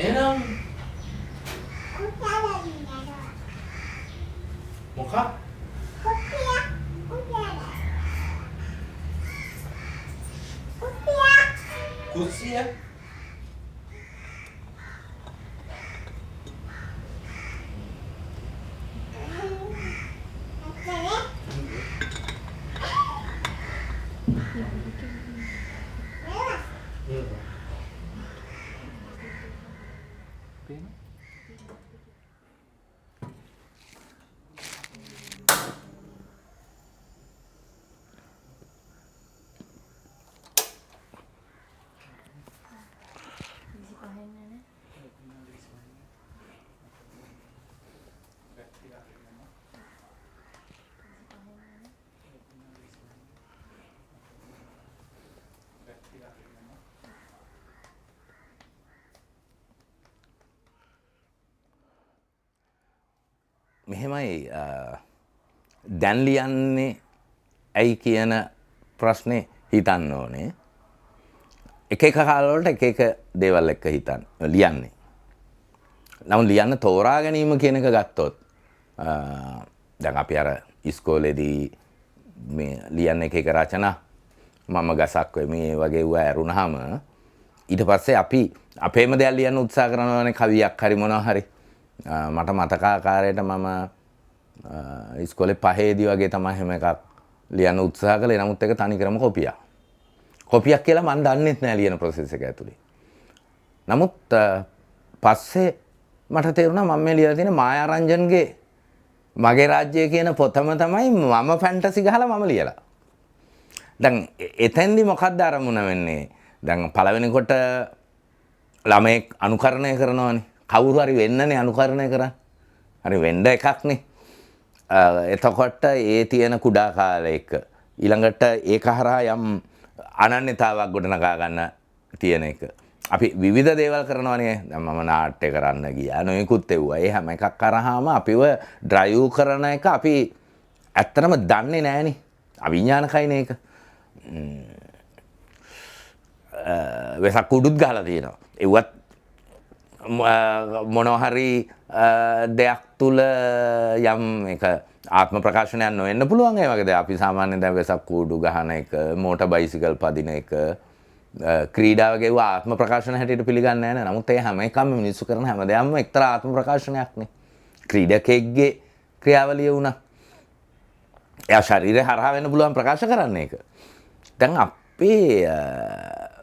එහෙනම් මොකක්? කුස්සිය මෙහෙමයි දැන් ලියන්නේ ඇයි කියන ප්‍රශ්නේ හිතන්න ඕනේ. එක එක කාලවලට එක එක දේවල් එක්ක ලියන්නේ. නමුත් ලියන්න තෝරා ගැනීම කියන එක ගත්තොත් දැන් අපි අර ඉස්කෝලේදී මේ ලියන්න එක එක රචනා මම ගසක් මේ වගේ ඌ ඇරුණාම ඊට පස්සේ අපි අපේම දේවල් ලියන්න උත්සාහ කරනවානේ කවියක් හරි මොනවා හරි. මට මතකාකාරයට මම ඉස්කෝලේ 5ේදී වගේ තමයි හැම එකක් ලියන්න උත්සාහ කළේ. නමුත් ඒක තනිකරම කොපියක්. කොපියක් කියලා මම දන්නෙත් නෑ ලියන ප්‍රොසෙස් එක ඇතුලේ. නමුත් පස්සේ මට තේරුණා මම මේ ලියලා තියෙන මායාරංජන්ගේ මගේ රාජ්‍යය කියන පොතම තමයි මම ෆැන්ටසි ගහලා මම ලියලා. දැන් එතෙන්දි මොකක්ද අරමුණ වෙන්නේ? දැන් පළවෙනි කොට ළමයෙක් අනුකරණය කරනවානේ. කවුරු හරි වෙන්නනේ අනුකරණය කරන්නේ. හරි වෙන්න එකක්නේ. එතකොට ඒ තියෙන කුඩා කාලයක ඊළඟට ඒක හරහා යම් අනන්‍යතාවක් ගොඩනගා ගන්න තියෙන එක. අපි විවිධ දේවල් කරනවානේ. දැන් මම නාට්‍ය කරන්න ගියා. නොයෙකුත් එව්වා. ඒ හැම එකක් කරාම අපිව ඩ්‍රයිව් කරන එක අපි ඇත්තටම දන්නේ නැහනේ. අවිඥානිකයිනේ ඒක. වෙසක් කුඩුත් ගහලා තියෙනවා. ඒවත් මොනවා හරි දෙයක් තුල යම් එක ආත්ම ප්‍රකාශනයක් නොවෙන්න පුළුවන්. ඒ වගේ අපි සාමාන්‍යයෙන් දැන් වෙසක් කූඩු ගහන එක, මෝටර් බයිසිකල් පදින එක, ක්‍රීඩා වගේ ආත්ම ප්‍රකාශන හැටියට පිළිගන්නේ නැහැ නේ. නමුත් ඒ හැම එකම මිනිස්සු කරන හැම දෙයක්ම එක්තරා ආත්ම ප්‍රකාශනයක්නේ. ක්‍රීඩකෙක්ගේ ක්‍රියාවලිය වුණා. එයා ශරීරය හරහා වෙන්න පුළුවන් ප්‍රකාශ කරන්න ඒක. දැන් අපේ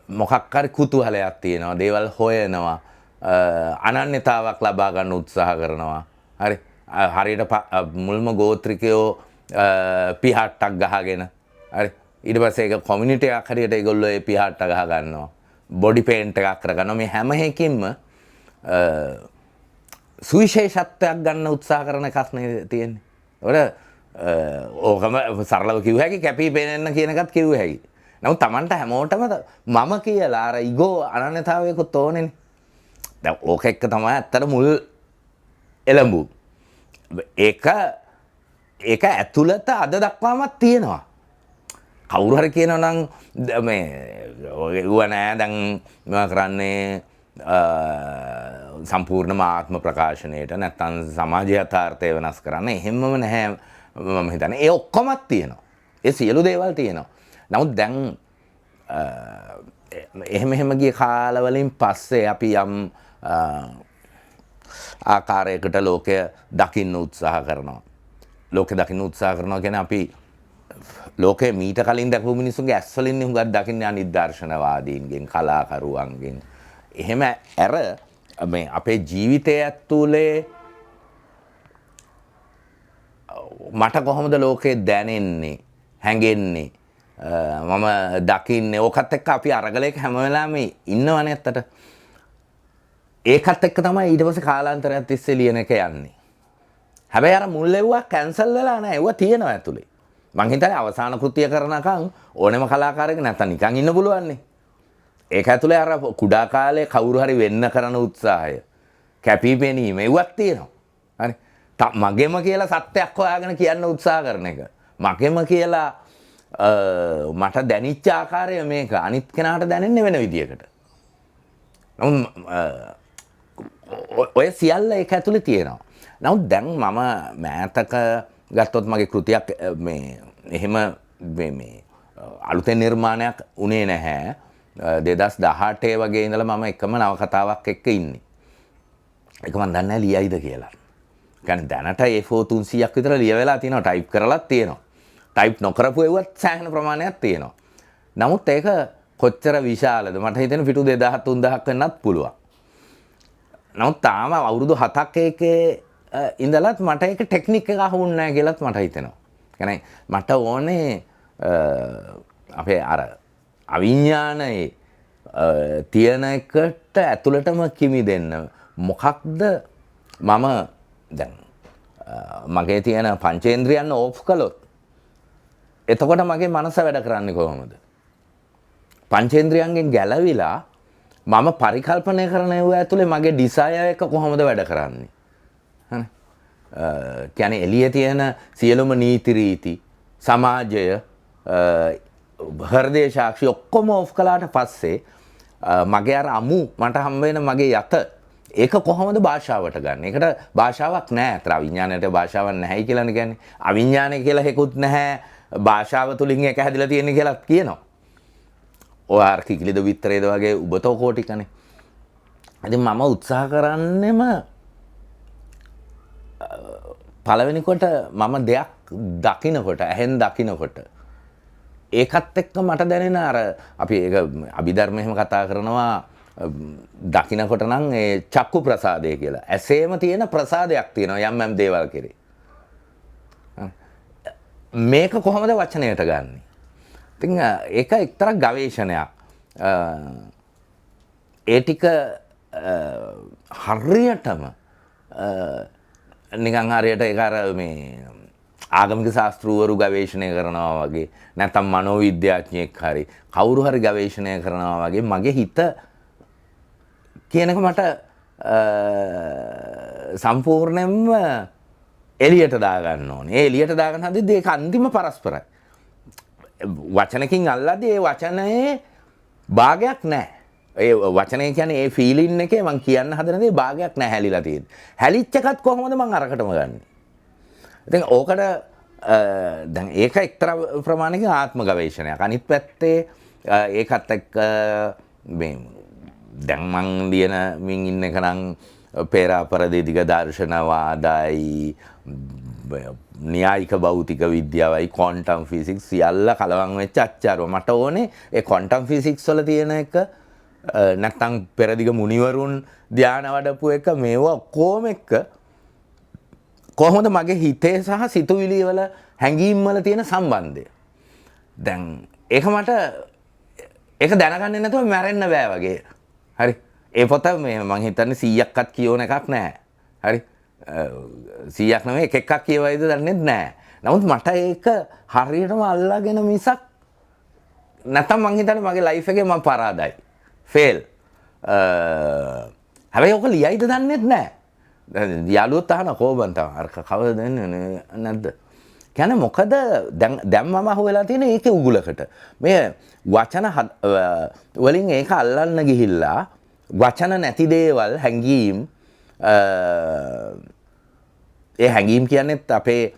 මොකක් හරි කුතුහලයක් තියෙනවා. දේවල් හොයනවා. අනන්‍යතාවක් ලබා ගන්න උත්සාහ කරනවා. හරි. හරියට මුල්ම ගෝත්‍රිකයෝ පිහට්ටක් ගහගෙන හරි ඊට පස්සේ ඒක කොමියුනිටි එකක් හරියට ඒගොල්ලෝ ඒ පිහට්ට ගහ ගන්නවා. බොඩි පේන්ට් එකක් කරගන්නවා. මේ හැම එකකින්ම සුවිශේෂත්වයක් ගන්න උත්සාහ කරන එකක් නේ තියෙන්නේ. ඕකම සරලව කිව්ව හැකි කැපී පෙනෙන්න කියන එකත් කිව්ව හැකි. නමුත් Tamanට හැමෝටම මම කියලා අර ඊගෝ අනන්‍යතාවයකුත් ඕනේනේ. දැන් ඕක එක්ක තමයි ඇත්තට මුල් එළඹු. ඒක ඇතුළත අද දක්වාමත් තියෙනවා. කවුරු හරි කියනවා නම් මේ ඌව නෑ දැන් මම කරන්නේ සම්පූර්ණම ආත්ම ප්‍රකාශනයට නැත්තම් සමාජ යථාර්ථය වෙනස් කරන්න. එහෙමම නැහැ මම හිතන්නේ. ඒ ඔක්කොමත් තියෙනවා. ඒ සියලු දේවල් තියෙනවා. නමුත් දැන් එහෙම ගිය කාලවලින් පස්සේ අපි යම් ආකාරයකට ලෝකය දකින්න උත්සාහ කරනවා. ලෝකෙ දකින්න උත්සාහ කරනවා කියන්නේ අපි ලෝකෙ මීට කලින් දැකපු මිනිස්සුන්ගේ ඇස් වලින් හුඟක් දකින්නේ අනිදර්ශනවාදීන්ගෙන්, කලාකරුවන්ගෙන්. එහෙම ඇර මේ අපේ ජීවිතය ඇතුලේ මට කොහොමද ලෝකේ දැනෙන්නේ, හැඟෙන්නේ, මම දකින්නේ ඕකත් එක්ක අපි අරගලයක හැම වෙලාවෙම ඉන්නවනේ ඇත්තට. ඒකත් එක්ක තමයි ඊට පස්සේ කාලාන්තරයක් තිස්සේ ලියන එක යන්නේ. හැබැයි අර මුල් ලැබුවා කැන්සල් වෙලා නැහැ. ඒවා තියෙනවා ඇතුලේ. මං හිතන්නේ අවසාන කෘතිය කරනකම් ඕනෙම කලාකාරයෙක් නැත්තම් නිකන් ඉන්න පුළුවන් නේ. ඒක ඇතුලේ අර කුඩා කාලේ කවුරු හරි වෙන්න කරන උත්සාහය, කැපිපෙනීම ඒවත් තියෙනවා. හරි. මගෙම කියලා සත්‍යයක් හොයාගෙන කියන්න උත්සාහ කරන එක. මගෙම කියලා මට දැනිච්ච ආකාරය මේක. අනිත් කෙනාට දැනෙන්නේ වෙන විදියකට. ඔය සියල්ල ඒක ඇතුලේ තියෙනවා. නමුත් දැන් මම මෑතක ගත්තොත් මගේ කෘතියක් මේ එහෙම මේ අලුතෙන් නිර්මාණයක් උනේ නැහැ. 2018 වගේ ඉඳලා මම එකම නවකතාවක් එක්ක ඉන්නේ. ඒක මම දන්නේ නැහැ ලියයිද කියලා. يعني දැනට A4 300ක් විතර ලියවෙලා තියෙනවා, ටයිප් කරලත් තියෙනවා. ටයිප් නොකරපු ඒවත් සෑහෙන ප්‍රමාණයක් තියෙනවා. නමුත් ඒක කොච්චර විශාලද මට හිතෙන පිටු 2000 3000ක් වෙන්නත් පුළුවන්. නමුත් තාම අවුරුදු 7ක් ඒකේ ඉඳලත් මට ඒක ටෙක්නික් එක අහුුන්නේ නැහැ කියලාත් මට හිතෙනවා. يعني මට ඕනේ අපේ අර අවිඥානයේ තියෙන එකට ඇතුළටම කිමි දෙන්න. මොකක්ද මම දැන් මගේ තියෙන පංචේන්ද්‍රියන් ඕෆ් කළොත් එතකොට මගේ මනස වැඩ කරන්නේ කොහොමද? පංචේන්ද්‍රියන්ගෙන් ගැලවිලා මම පරිකල්පනය කරන ඒවා ඇතුලේ මගේ ඩිසයර් එක කොහොමද වැඩ කරන්නේ? හරි. කියන්නේ එළියේ තියෙන සියලුම නීති රීති, සමාජය, හෘදේ සාක්ෂි ඔක්කොම ඕෆ් කළාට පස්සේ මගේ අර අමු මට හම් වෙන මගේ යත ඒක කොහොමද භාෂාවට ගන්න? ඒකට භාෂාවක් නැහැ. අතර අවිඥාණයට භාෂාවක් නැහැයි කියලානේ කියන්නේ. අවිඥාණය කියලා හේකුත් නැහැ. භාෂාව තුලින් ඒක හැදිලා තියෙන්නේ කියලාත් කියනවා. ඔය අර කිකිලිද විතරේද වගේ උබතෝ කෝටිකනේ. ඉතින් මම උත්සාහ කරන්නෙම පළවෙනි කොට මම දෙයක් දකින්නකොට, ඇහෙන් දකින්නකොට ඒකත් එක්ක මට දැනෙන අර අපි ඒක අභිධර්ම එහෙම කතා කරනවා දකින්නකොට නම් ඒ චක්කු ප්‍රසාදය කියලා. ඇසේම තියෙන ප්‍රසාදයක් තියෙනවා යම් යම් දේවල් කෙරේ. මේක කොහොමද වචනයට ගන්නෙ? ඉතින් ඒක එක්තරා ගවේෂණයක්. ඒ ටික හරියටම නිකන් හරියට ඒක අර මේ ආගමික ශාස්ත්‍රූවරු ගවේෂණය කරනවා වගේ නැත්නම් මනෝවිද්‍යාඥයෙක් හරි කවුරු හරි ගවේෂණය කරනවා වගේ මගේ හිත කියනක මට සම්පූර්ණයෙන්ම එළියට දාගන්න ඕනේ. ඒ එළියට දාගන්න හදද්දී ඒක අන්තිම පරස්පරයි. වචනකින් අල්ලද්දී ඒ වචනේ භාගයක් නැහැ. ඒ වචනේ කියන්නේ ඒ ෆීලින් එකේ මං කියන්න හදන දේ භාගයක් නැහැ හැලිලා තියෙන්නේ. හැලිච්ච එකත් කොහොමද මං අරකටම ගන්නෙ? ඉතින් ඕකට දැන් ඒක එක්තරා ප්‍රමාණයක ආත්ම ගවේෂණයක්. අනිත් පැත්තේ ඒකත් එක්ක මේ දැන් මං ලියන මින් ඉන්න එක නම් පෙරාපරදේදික දර්ශනවාදයි, න්‍යායික භෞතික විද්‍යාවයි, ක්වොන්ටම් ෆිසික්ස් සියල්ල කලවම් වෙච්ච අච්චාරුව. මට ඕනේ ඒ ක්වොන්ටම් ෆිසික්ස් වල තියෙන එක නැත්නම් පෙරදිග මුනිවරුන් ධානය වඩපු එක මේවා කොහොම එක්ක කොහොමද මගේ හිතේ සහ සිතුවිලි වල හැඟීම් වල තියෙන සම්බන්ධය. දැන් ඒක මට ඒක දැනගන්නේ නැතුව මැරෙන්න බෑ වගේ. හරි. ඒ පොත මේ මං හිතන්නේ 100ක්වත් කියවන එකක් නෑ. හරි. 100ක් නෙමෙයි එකක් කියවයිද දන්නේ නැහැ. නමුත් මට ඒක හරියටම අල්ලාගෙන මිසක් නැත්තම් මං හිතන්නේ මගේ ලයිෆ් එකේ මම පරාදයි. ෆේල්. හැබැයි ඔක ලියයිද දන්නේ නැහැ. යාළුවොත් අහන කොහොමද තමයි අර කවද දෙන්නේ නැද්ද? කියන්නේ මොකද දැන් මම අහුවෙලා තියෙන ඒකේ උගුලකට. මේ වචන වලින් ඒක අල්ලන්න ගිහිල්ලා වචන නැති දේවල් හැංගීම් ඒ හැඟීම් කියන්නේත් අපේ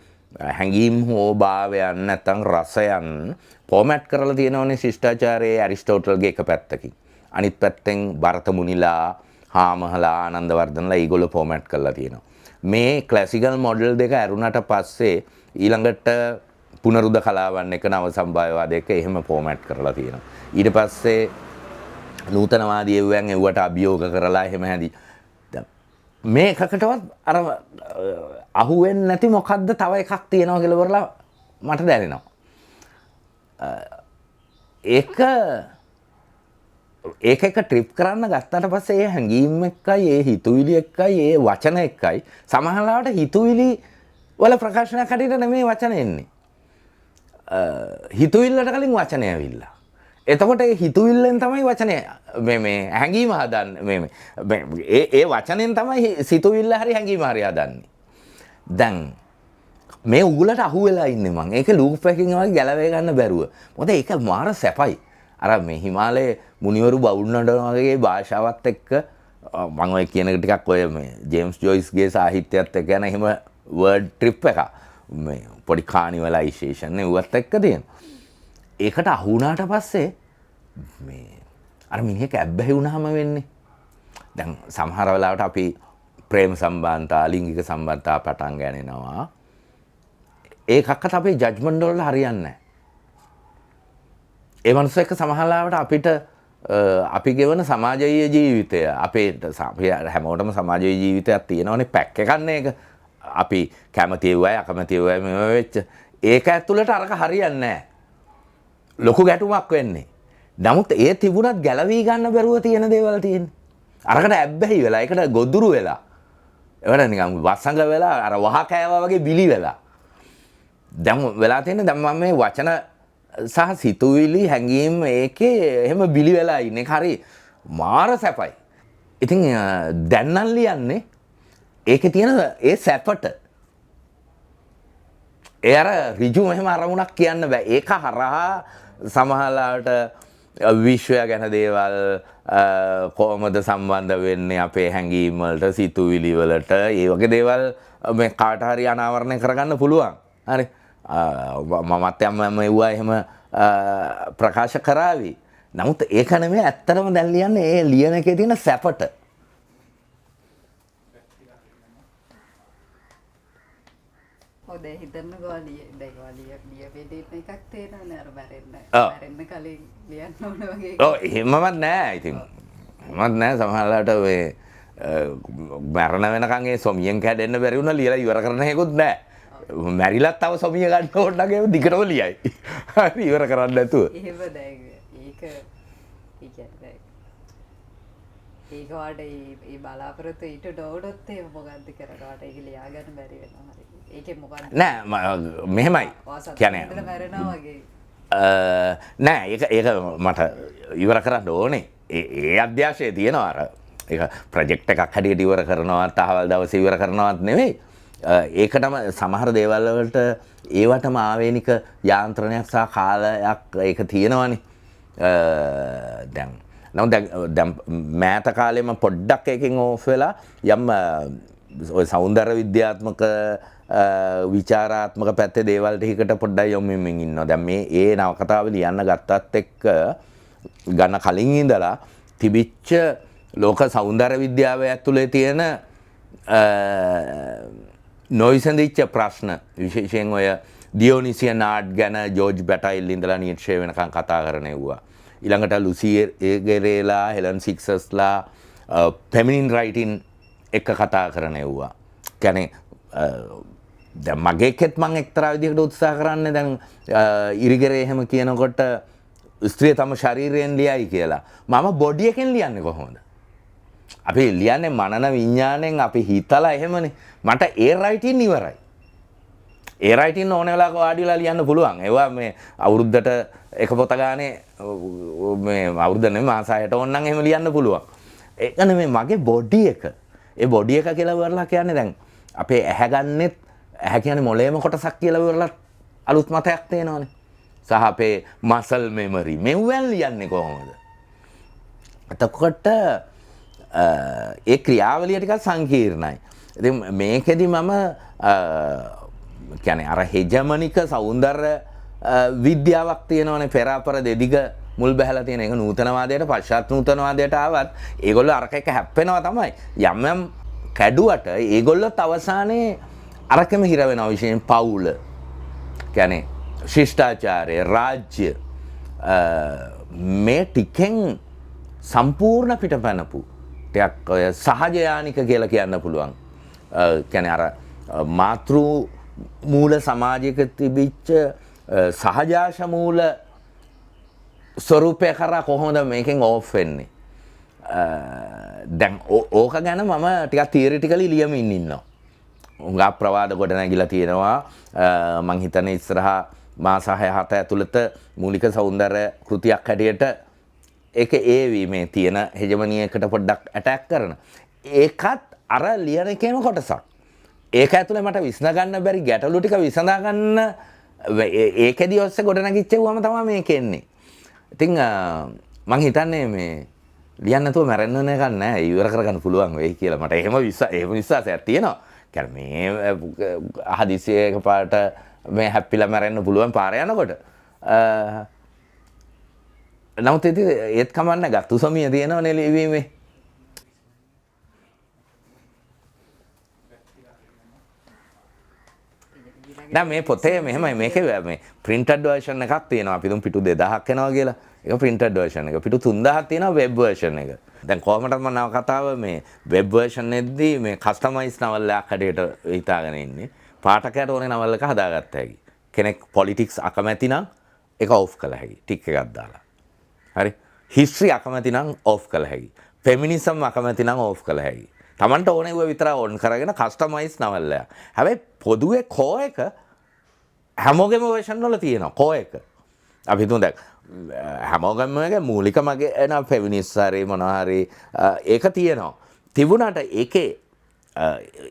හැඟීම් හෝ භාවයන් නැත්නම් රසයන් ෆෝමැට් කරලා තියෙනවනේ ශිෂ්ටාචාරයේ ඇරිස්ටෝටල්ගේ එක පැත්තකින්. අනිත් පැත්තෙන් භරත මුනිලා, හාමහලා, ආනන්දවර්ධනලා ඒගොල්ලෝ ෆෝමැට් කරලා තියෙනවා. මේ ක්ලාසිකල් මොඩල් දෙක ඇරුණට පස්සේ ඊළඟට පුනරුද කලාවන් එක නව සම්භාව්‍යවාදයක එහෙම ෆෝමැට් කරලා තියෙනවා. ඊට පස්සේ නූතනවාදී එව්වන් එව්වට අභියෝග කරලා එහෙම හැදි මේ එකකටවත් අර අහුවෙන්නේ නැති මොකද්ද තව එකක් තියෙනවා කියලා වරලා මට දැනෙනවා. ඒක එක ට්‍රිප් කරන්න ගත්තට පස්සේ ඒ හැඟීම් එක්කයි ඒ හිතුවිලි එක්කයි ඒ වචන එක්කයි සමහරවිට හිතුවිලි වල ප්‍රකාශනයක් හැටියට නෙමෙයි වචන එන්නේ. හිතුවිල්ලට කලින් වචනය ඇවිල්ලා. එතකොට ඒ හිතුවිල්ලෙන් තමයි වචනය මේ හැඟීම හදන්නේ ඒ වචනෙන් තමයි සිතුවිල්ල හරි හැඟීම හරි හදන්නේ. දැන් මේ උගලට අහු වෙලා ඉන්නේ මං. ඒක ලූප් එකකින් වගේ ගැලවෙ ගන්න බැරුව. මොකද ඒක මාර සැපයි. අර මේ හිමාලයේ මුනිවරු බවුන්නඩන වගේ භාෂාවත් එක්ක මම ඔය කියන එක ටිකක් ඔය මේ ජේම්ස් ජොයිස්ගේ සාහිත්‍යයත් එක්ක යන එහෙම වර්ඩ් ට්‍රිප් එකක්. මේ පොඩි කානිවලයිසේෂන් නෙවුවත් එක්ක තියෙන. ඒකට අහු වුණාට පස්සේ මේ අර මිනිහෙක් ඇබ්බැහි වුණාම වෙන්නේ. දැන් සමහර වෙලාවට අපි ප්‍රේම සම්බන්ධතා, ලිංගික සම්බන්ධතා පටන් ගන්නවා. ඒකක්වත් අපේ ජජ්මන්ට් වල හරියන්නේ නැහැ. ඒ මනුස්ස එක්ක සමහර වෙලාවට අපිට අපි ගෙවන සමාජීය ජීවිතය අපේට හැමෝටම සමාජීය ජීවිතයක් තියෙනවනේ පැක් එකන්නේ ඒක. අපි කැමති ඒවයි අකමැති ඒවයි මේව වෙච්ච. ඒක ඇතුළට අරක හරියන්නේ නැහැ. ලොකු ගැටුමක් වෙන්නේ. නමුත් ඒ තිබුණත් ගැලවී ගන්න බැරුව තියෙන දේවල් තියෙන්නේ. අරකට ඇබ්බැහි වෙලා, ඒකට ගොදුරු වෙලා. ඒවට නිකන් වසඟ වෙලා අර වහ කෑවා වගේ බිලි වෙලා. දැන් වෙලා තියෙන්නේ දැන් මම මේ වචන සහ සිතුවිලි හැඟීම් ඒකේ එහෙම බිලි වෙලා ඉන්නේ. හරි මාර සැපයි. ඉතින් දැන් නම් ලියන්නේ ඒකේ තියෙන ඒ සැපට. ඒ අර ඍජු මෙහෙම අරමුණක් කියන්න බෑ. ඒක හරහා සමහරලාට විශ්වය ගැන දේවල් කොහොමද සම්බන්ධ වෙන්නේ අපේ හැඟීම් වලට, සිතුවිලි වලට, ඒ වගේ දේවල් මේ කාට හරි අනාවරණය කරගන්න පුළුවන්. හරි. මමත් යම් මෙව්වා එහෙම ප්‍රකාශ කරાવી. නමුත් ඒක නෙමෙයි ඇත්තටම දැන් ලියන්නේ ඒ ලියන එකේ තියෙන සැපට. ඔද හිතන්න ගාලිය ලියපෙදීන එකක් තේරෙන්නේ අර මැරෙන්න කලින් ලියන්න ඕන වගේ. ඔව් එහෙමවත් නෑ. ඉතින් එහෙමත් නෑ. සමහරවිට ඔය මරණ වෙනකන් ඒ සොමියෙන් කැඩෙන්න බැරි වුණා ලියලා ඉවර කරන්න හේකුත් නෑ. මැරිලත් තව සොමිය ගන්න ඕන නම් දිගටම ලියයි. හරි ඉවර කරන්න නැතුව. එහෙම දැන් ඒක කියන්නේ ඒක වාට ඒ බලාපොරොත්තු ඊට ඩෝඩොත් ඒ මොකද්ද කරනවාට ඒක ලියා ගන්න බැරි වෙනවා. හරි. ඒකේ මොකද්ද? නෑ මෙහෙමයි. කියන්නේ මැරෙනවා වගේ. නෑ ඒක මට ඉවර කරන්න ඕනේ. ඒ අධ්‍යාශය තියෙනවා අර. ඒක ප්‍රොජෙක්ට් එකක් හැටියට ඉවර කරනවත් අහවල් දවසේ ඉවර කරනවත් නෙවෙයි. ඒකටම සමහර දේවල් වලට ඒවටම ආවේනික යාන්ත්‍රණයක් සහ කාලයක් ඒක තියෙනවනේ. දැන් මෑත කාලෙම පොඩ්ඩක් එකකින් ඕෆ් වෙලා යම් ඔය සෞන්දර්ය විද්‍යාත්මක විචාරාත්මක පැත්තේ දේවල් ටිකකට පොඩ්ඩක් යොමුමින් ඉන්නවා. දැන් මේ ඒ නවකතාව ලියන්න ගත්තත් එක්ක ගන්න කලින් ඉඳලා තිබිච්ච ලෝක සෞන්දර්ය විද්‍යාව ඇතුලේ තියෙන නොයිසඳිච්ච ප්‍රශ්න විශේෂයෙන් ඔය ඩියෝනිසියන් ආර්ට් ගැන ජෝර්ජ් බැටයිල් ඉඳලා නීට්ෂේ වෙනකන් කතා කරන ඒවා. ඊළඟට ලුසි ඒගෙරේලා, හෙලන් සික්සස්ලා ෆෙමිනින් රයිටින් එක කතා කරන ඒවා. කියන්නේ දැන් මගේ කෙත් මම එක්තරා විදිහකට උත්සාහ කරන්නේ දැන් ඉරිගෙරේ එහෙම කියනකොට ස්ත්‍රිය තම ශරීරයෙන් ලියයි කියලා. මම බොඩි එකෙන් ලියන්නේ කොහොමද? අපි ලියන්නේ මනන විඥාණයෙන් අපි හිතලා එහෙමනේ. මට ඒ රයිටින් ඉවරයි. ඒ රයිටින් ඕන වෙලාවක වාඩිලා ලියන්න පුළුවන්. ඒවා මේ අවුරුද්දට එක පොත ගානේ මේ අවුරුද්ද නෙමෙයි මාස 6ට ඕන නම් එහෙම ලියන්න පුළුවන්. ඒක නෙමෙයි මගේ බොඩි එක. ඒ බොඩි එක කියලා වරලා කියන්නේ දැන් අපේ ඇහැ ගන්නෙත් ඇහැ කියන්නේ මොළේම කොටසක් කියලා වරලා අලුත් මතයක් තේනවනේ. සහ අපේ මසල් මෙමරි මෙව්වන් ලියන්නේ කොහොමද? එතකොට ඒ ක්‍රියාවලිය ටිකක් සංකීර්ණයි. ඉතින් මේකෙදි මම කියන්නේ අර හෙජමනික සෞන්දර්ය විද්‍යාවක් තියෙනවනේ පෙර අපර දෙදිග මුල් බැහැලා තියෙන. ඒක නූතනවාදයට පශ්චාත් නූතනවාදයට ආවත් ඒගොල්ලෝ අරක එක හැප්පෙනවා තමයි. යම් යම් කැඩුවට ඒගොල්ලොත් අවසානයේ අරකෙම හිර වෙනවා. විශේෂයෙන් පවුල. කියන්නේ ශිෂ්ටාචාරය, රාජ්‍ය මේ ටිකෙන් සම්පූර්ණ පිටපැනපු ටිකක් ඔය සහජයානික කියලා කියන්න පුළුවන්. කියන්නේ අර මාතෘ මූල සමාජයක තිබිච්ච සහජාශ මූල ස්වරූපය කරා කොහොමද මේකෙන් ඕෆ් වෙන්නේ? දැන් ඕක ගැන මම ටිකක් තියරිටිකලි ලියමින් ඉන්නවා. උංගා ප්‍රවාද ගොඩ නැගිලා තියෙනවා. මං හිතන්නේ ඉස්සරහා මාස 6-7 ඇතුළත මූලික සෞන්දර්ය කෘතියක් හැටියට ඒක ඒවි මේ තියෙන හෙජමනියකට පොඩ්ඩක් ඇටැක් කරන. ඒකත් අර ලියන එකේම කොටසක්. ඒක ඇතුලේ මට විසඳ ගන්න බැරි ගැටලු ටික විසඳා ගන්න ඒකෙදි ඔස්සේ ගොඩ නැගිච්ච වුවම තමයි මේක එන්නේ. ඉතින් මං හිතන්නේ මේ ලියන්න නැතුව මැරෙන්න ඕන එකක් නැහැ. ඉවර කරගන්න පුළුවන් වෙයි කියලා මට එහෙම විශ්වාසයක් තියෙනවා. කියන්නේ මේ හදිසියේ එකපාරට මේ හැප්පිලා මැරෙන්න පුළුවන් පාර යනකොට. නමුත් ඉතින් ඒත් කමන්නේ ගත්තු සමිය තියෙනවනේ ලියවීමේ. දැන් මේ පොතේ මෙහෙමයි මේකේ මේ printed version එකක් තියෙනවා. අපි දුම් පිටු 2000ක් එනවා කියලා. ඒක printed version එක. පිටු 3000ක් තියෙනවා web version එක. දැන් කොහොමද මම නවකතාව මේ web version එකදී මේ customize novel එකක් හැටියට හිතාගෙන ඉන්නේ. පාඨකයාට ඕනේ novel එක හදාගත්ත හැකි. කෙනෙක් politics අකමැති නම් ඒක off කළ හැකි. ටික් එකක් දාලා. හරි. history අකමැති නම් off කළ හැකි. feminism අකමැති නම් off කළ හැකි. Tamanට ඕනේ ඌ විතර on කරගෙන customize novel එකක්. හැබැයි පොදුවේ core එක හැමෝගෙම version වල තියෙනවා core එක. අපි හිතමු දැන් හැමෝගෙම එක මූලික මගේ එන feminist හරි මොනවා හරි ඒක තියෙනවා. තිබුණාට ඒකේ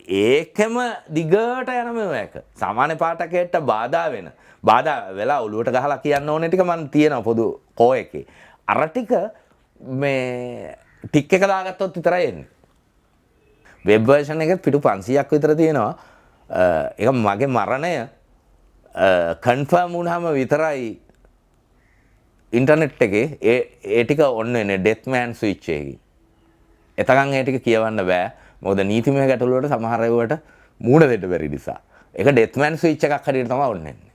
ඒකම දිගට යන මේක. සාමාන්‍ය පාඨකයට බාධා වෙලා ඔලුවට ගහලා කියන්න ඕනේ ටික මම තියෙනවා පොදු core එකේ. අර ටික මේ ටික් එක දාගත්තොත් විතරයි එන්නේ. වෙබ් version එකේ පිටු 500ක් විතර තියෙනවා. ඒක මගේ මරණය කන්ෆර්ම් වුණාම විතරයි ඉන්ටර්නෙට් එකේ ඒ ටික ඔන්න වෙන්නේ ඩෙත් මෑන් ස්විච් එකකින්. එතකන් ඒ ටික කියවන්න බෑ. මොකද නීතිමය ගැටලු වලට සමහර ඒවාට මූණ දෙන්න බැරි නිසා. ඒක ඩෙත් මෑන් ස්විච් එකක් හරියට තමයි ඔන්න එන්නේ.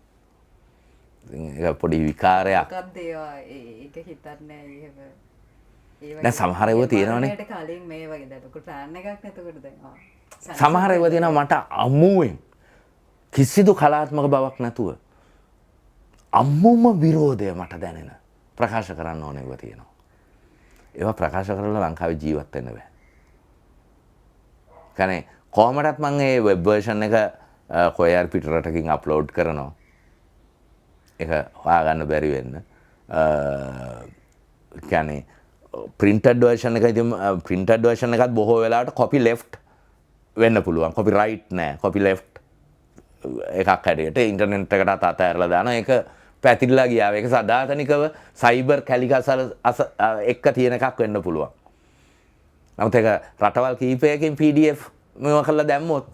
ඉතින් ඒක පොඩි විකාරයක්. මොකක්ද ඒක හිතන්නේ එහෙම. දැන් සමහර ඒවා තියෙනවනේ. ඒකට කලින් මේ වගේ දැන් ලොකු ප්ලෑන් එකක් නැතකොට දැන් සමහර ඒවා තියෙනවා මට අමුවෙන් කිසිදු කලාත්මක බවක් නැතුව අම්මුම විරෝධය මට දැනෙන ප්‍රකාශ කරන්න ඕන ඒවා තියෙනවා. ඒවා ප්‍රකාශ කරලා ලංකාවේ ජීවත් වෙන්න බෑ. කනේ කොහමදත් මම මේ වෙබ් version එක කොහේ හරි පිටරටකින් අප්ලෝඩ් කරනවා. ඒක හොයාගන්න බැරි වෙන්න. කියන්නේ printed version එක ඉතින් printed version එකත් බොහෝ වෙලාවට copy left වෙන්න පුළුවන්. copy right නෑ. copy left එකක් හැටියට ඉන්ටර්නෙට් එකට අතහැරලා දානවා. ඒක පැතිරලා ගියා. ඒක සදාතනිකව සයිබර් කැලිකසල එක්ක තියෙන එකක් වෙන්න පුළුවන්. නමුත් ඒක රටවල් කීපයකින් PDF මේවා කරලා දැම්මොත්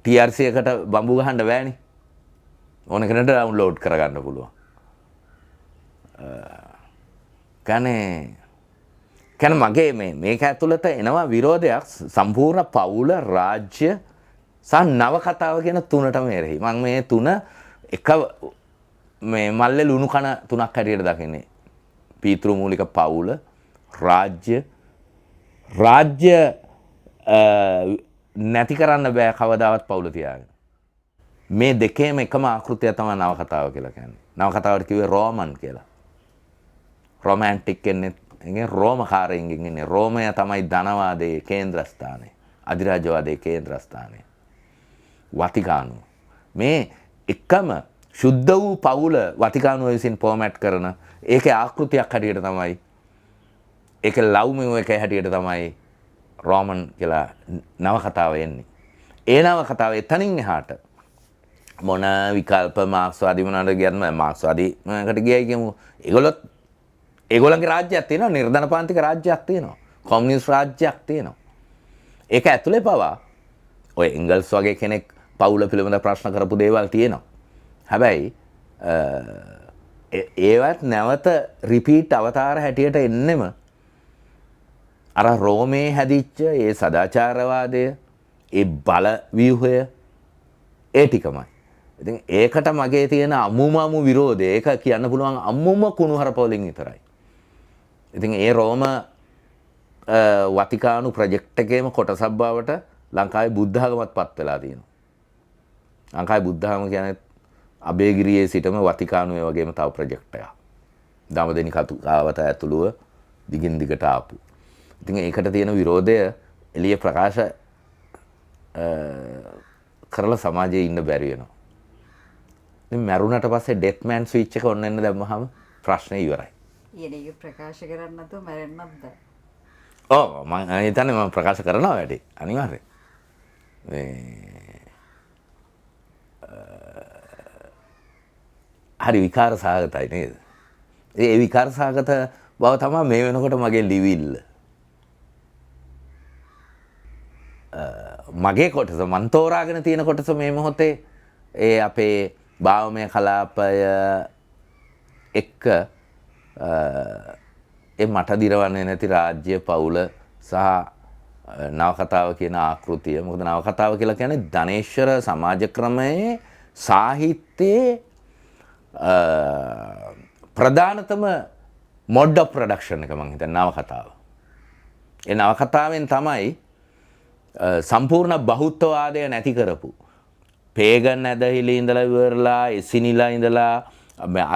TRC එකට බම්බු ගහන්න බෑනේ. ඕන කෙනෙකුට ඩවුන්ලෝඩ් කරගන්න පුළුවන්. කන මගේ මේක ඇතුළත එනවා විරෝධයක් සම්පූර්ණ පවුල රාජ්‍ය සහ නවකතාව කියන තුනටම එරෙහි. මම මේ තුන එක මේ මල්ලේ ලුණු කන තුනක් හැටියට දකින්නේ. පීතෘ මූලික පවුල රාජ්‍ය නැති කරන්න බෑ කවදාවත් පවුල තියාගෙන. මේ දෙකේම එකම ආකෘතිය තමයි නවකතාව කියලා කියන්නේ. නවකතාවට කිව්වේ රෝමන් කියලා. රොමැන්ටික් කියන්නේ රෝමකාරයින්ගෙන් ඉන්නේ. රෝමය තමයි ධනවාදයේ කේන්ද්‍රස්ථානය. අධිරාජ්‍යවාදයේ කේන්ද්‍රස්ථානය. වතිකානුව. මේ එකම ශුද්ධ වූ පවුල වතිකානුව විසින් ෆෝමැට් කරන ඒකේ ආකෘතියක් හැටියට තමයි ඒකේ ලව්මියෝ එකේ හැටියට තමයි රෝමන් කියලා නවකතාව එන්නේ. ඒ නවකතාව එතනින් එහාට මොන විකල්ප මාක්ස්වාදී මොනවාද කියන්න මාක්ස්වාදී මොනකට ගියයි කියමු. ඒගොල්ලන්ගේ රාජ්‍යයක් තියෙනවා. නිර්ධනපාන්තික රාජ්‍යයක් තියෙනවා. කොමියුනිස්ට් රාජ්‍යයක් තියෙනවා. ඒක ඇතුලේ පවා ඔය එංගල්ස් වගේ කෙනෙක් පවුල පිළිබඳ ප්‍රශ්න කරපු දේවල් තියෙනවා. හැබැයි ඒවත් නැවත රිපීට් අවතාර හැටියට එන්නෙම අර රෝමේ හැදිච්ච ඒ සදාචාරවාදය, ඒ බල ව්‍යුහය ඒ ටිකමයි. ඉතින් ඒකට මගේ තියෙන අමුමමු විරෝධය ඒක කියන්න පුළුවන් අමුම කුණුහරුප වලින් විතරයි. ඉතින් ඒ රෝම වතිකානු ප්‍රොජෙක්ට් එකේම කොටසක් බවට ලංකාවේ බුද්ධ ආගමත් පත් වෙලා තියෙනවා. ලංකාවේ බුද්ධ ආගම කියන්නේ අබේගිරියේ සිටම වතිකානුවේ වගේම තව ප්‍රොජෙක්ට් එකක්. දඹදෙණි කතාවත ඇතුළුව දිගින් දිගට ආපු. ඉතින් ඒකට තියෙන විරෝධය එළිය ප්‍රකාශ කරලා සමාජයේ ඉන්න බැරි වෙනවා. ඉතින් මැරුණට පස්සේ ඩෙත් මෑන් ස්විච් එක ඔන්න එන්න දැම්මහම ප්‍රශ්නේ ඉවරයි. ඊයේ ප්‍රකාශ කරන්න නැතුව මැරෙන්නත් බෑ. ඔව් මම හිතන්නේ මම ප්‍රකාශ කරනවා වැඩි අනිවාර්යයෙන්. හරි විකාර සහගතයි නේද? ඒ විකාරසහගත බව තමයි මේ වෙනකොට මගේ ලිවිල්ල. මගේ කොටස මන් තෝරාගෙන තියෙන කොටස මේ මොහොතේ ඒ අපේ භාවමය කලාපය එක්ක ඒ මට දිරවන්නේ නැති රාජ්‍ය පවුල සහ නවකතාව කියන ආකෘතිය. මොකද නවකතාව කියලා කියන්නේ ධනේශ්වර සමාජ ක්‍රමයේ සාහිත්‍යයේ ප්‍රධානතම මොඩ් ඔෆ් ප්‍රොඩක්ෂන් එක මං හිතන්නේ නවකතාව. ඒ නවකතාවෙන් තමයි සම්පූර්ණ බහුත්වවාදය නැති කරපු පේගන් ඇදහිලි ඉඳලා ඉවරලා එසිනිලා ඉඳලා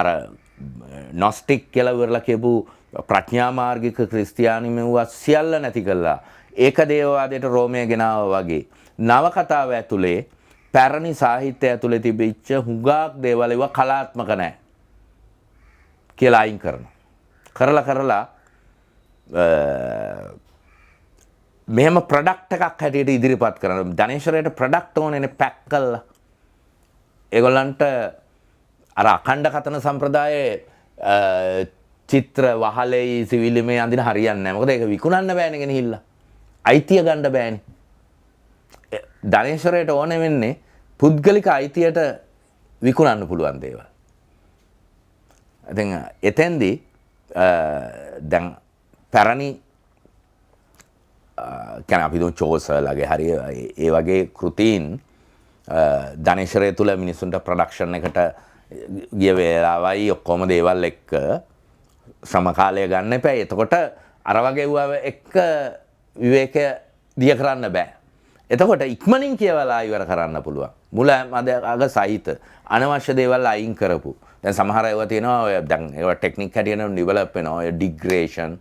අර නොස්ටික් කියලා ඉවරලා කියපු ප්‍රඥා මාර්ගික ක්‍රිස්තියානි මෙවුවා සියල්ල නැති කළා. ඒක දේවවාදයට රෝමය ගෙනාවා වගේ නවකතාව ඇතුලේ පැරණි සාහිත්‍ය ඇතුලේ තිබිච්ච හුඟක් දේවල් ඒවා කලාත්මක නැහැ කියලා අයින් කරලා මෙහෙම ප්‍රොඩක්ට් එකක් හැටියට ඉදිරිපත් කරනවා. ධනේශ්වරයට ප්‍රොඩක්ට් ඕනේනේ පැක් කළා. ඒගොල්ලන්ට අර අඛණ්ඩ කතන සම්ප්‍රදායේ චිත්‍ර වහලේ සිවිලිමේ අඳින හරියන්නේ නැහැ. මොකද ඒක විකුණන්න බෑනේ ගෙනහිල්ලා. අයිතිය ගන්න බෑනේ. ධනේශ්වරයට ඕනේ වෙන්නේ පුද්ගලික අයිතියට විකුණන්න පුළුවන් දේවල්. ඉතින් එතෙන්දී දැන් පැරණි කියන්නේ අපි දුන් චෝසර්ලාගේ හරිය ඒ වගේ කෘතීන් ධනේශ්වරය තුල මිනිසුන්ට ප්‍රොඩක්ෂන් එකට ගිය වේලාවයි ඔක්කොම දේවල් එක්ක ශ්‍රම කාලය ගන්න එපා. එතකොට අර වගේ වුව එක්ක විවේකය දිය කරන්න බෑ. එතකොට ඉක්මනින් කියවලා ඉවර කරන්න පුළුවන්. මුල මැද අග සහිත අනවශ්‍ය දේවල් අයින් කරපු. දැන් සමහර ඒවා තියෙනවා ඔය දැන් ඒවා ටෙක්නික් හැටියට ඩෙවලොප් වෙනවා. ඔය ඩිග්‍රේෂන්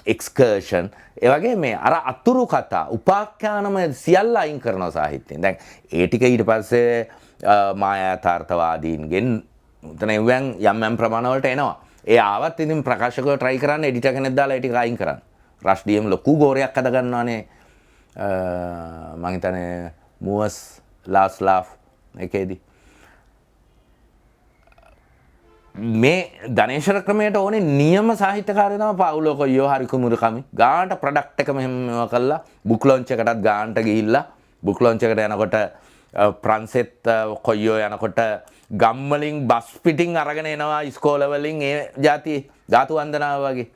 එක්ස්කර්ෂන් ඒ වගේ මේ අර අතුරු කතා උපාඛ්‍යානම සියල්ල අයින් කරනවා සාහිත්‍යයෙන්. දැන් ඒ ටික ඊට පස්සේ මායා යථාර්ථවාදීන්ගෙන් උතන එවෙන් යම් ප්‍රමාණවලට එනවා. ඒ ආවත් ඉතින් ප්‍රකාශකව try කරන්න එඩිටර් කෙනෙක් දාලා ඒ ටික අයින් කරන්න. රෂ්ඩියම් ලොකු ගෝරයක් අද ගන්නවානේ. මං හිතන්නේ මුවස් ලාස් ලාෆ් එකේදී මේ ධනේශ්වර ක්‍රමයට ඕනේ නියම සාහිත්‍යකාරය තමයි පාවුලෝ කොයියෝ හරි කුමුරුකමි. ගානට ප්‍රොඩක්ට් එක මෙහෙම කළා බුක් ලොන්ච් එකටත් ගානට ගිහිල්ලා බුක් ලොන්ච් එකට යනකොට ප්‍රන්සෙත් කොයියෝ යනකොට ගම් වලින් බස් පිටින් අරගෙන එනවා ඉස්කෝල වලින් ඒ જાති ධාතු වන්දනාව වගේ.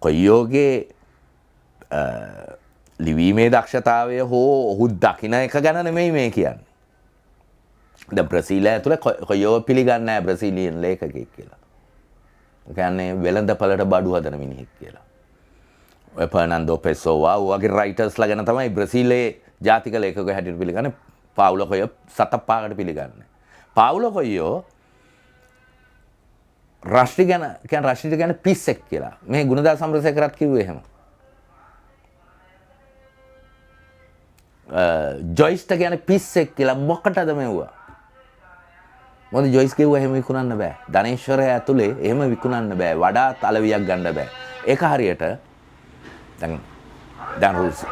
කොයියෝගේ ලිවීමේ දක්ෂතාවය හෝ ඔහු දකින එක ගැන නෙමෙයි මේ කියන්නේ. දැන් බ්‍රසීලය ඇතුලේ කොයියෝ පිළිගන්නේ නැහැ බ්‍රසීලියන් ලේඛකයෙක් කියලා. ඒ කියන්නේ වෙළඳපළට බඩු හදන මිනිහෙක් කියලා. ඔය ෆර්නන්ඩෝ පෙසෝවා වගේ රයිටර්ස්ලා ගැන තමයි බ්‍රසීලයේ ජාතික ලේඛකයෙකු හැටියට පිළිගන්නේ. පාවුලෝ කොයියෝ සතප්පාකට පිළිගන්නේ. පාවුලෝ කොයියෝ රෂ්ටි ගැන පිස්සෙක් කියලා. මේ ගුණදාස සම්රසේකරත් කිව්වේ එහෙම. ජොයිස්ට ගැන පිස්සෙක් කියලා මොකටද මෙව්වා? මොකද ජොයිස් කිව්වා එහෙම විකුණන්න බෑ. ධනේශ්වරය ඇතුලේ එහෙම විකුණන්න බෑ. වඩාත් අලවියක් ගන්න බෑ. ඒක හරියට දැන් රුසි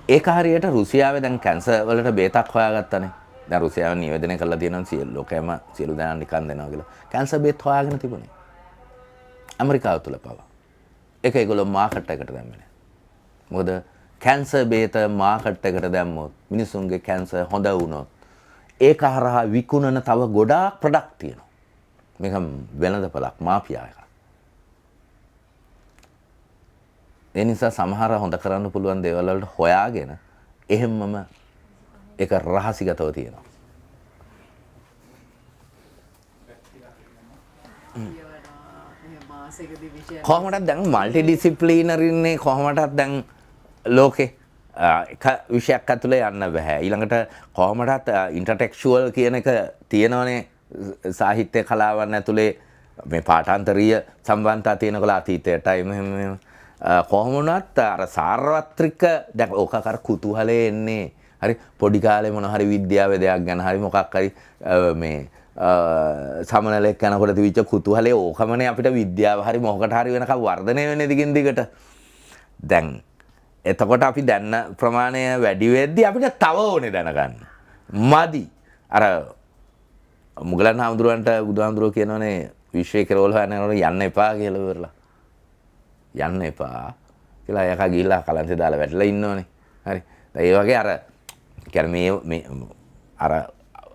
ඒක හරියට රුසියාවේ දැන් කැන්සර් වලට බේතක් හොයාගත්තනේ. දැන් රුසියාව නිවේදනය කරලා තියෙනවා සියලු ලෝකෙම සියලු දෙනා නිකන් දෙනවා කියලා. කැන්සර් බේත් හොයාගෙන තිබුණේ. ඇමරිකාව තුල පවා. ඒක ඒගොල්ලෝ මාකට් එකට දැම්මේ නෑ. මොකද කැන්සර් බේත මාකට් එකට දැම්මොත් මිනිසුන්ගේ කැන්සර් හොඳ වුණොත් ඒක හරහා විකුණන තව ගොඩාක් ප්‍රොඩක්ට් තියෙනවා. මේක වෙළඳපළක් මාෆියා එකක්. ඒ නිසා සමහර හොඳ කරන්න පුළුවන් දේවල් වලට හොයාගෙන එහෙම්මම ඒක රහසිගතව තියෙනවා. කොහොමදත් දැන් මල්ටි ඩිසිප්ලිනරින්නේ කොහොමදත් දැන් ලෝකේ එක විෂයක් ඇතුලේ යන්න බෑ. ඊළඟට කොහොමදත් ඉන්ටර්ටෙක්ස්චුවල් කියන එක තියෙනවනේ සාහිත්‍ය කලාවන් ඇතුලේ මේ පාඨාන්තරීය සම්බන්ධතා තියෙනකොල අතීතයටයි මෙහෙම කොහොම වුණත් අර සාර්වත්‍රික දැන් ඕක අර කුතුහලයේ එන්නේ. හරි පොඩි කාලේ මොන හරි විද්‍යාවේ දෙයක් ගැන හරි මොකක් හරි මේ සමනලෙක් යනකොට තිබිච්ච කුතුහලයේ ඕකමනේ අපිට විද්‍යාව හරි මොකකට හරි වෙනකම් වර්ධනය වෙන්නේ දිගින් දිගට. දැන් එතකොට අපි දැන්න ප්‍රමාණය වැඩි වෙද්දී අපිට තව ඕනේ දැනගන්න. මදි. අර මුගලන් හාමුදුරුවන්ට බුදුහාමුදුරුවෝ කියනවනේ විශ්වයේ කෙරවල හොයනකොට යන්න එපා කියලා ඉවරලා. යන්න එපා කියලා එයා ගිහිල්ලා කලන්තේ දාලා වැටලා ඉන්නවනේ. හරි. ඒ වගේ අර කියන්නේ මේ අර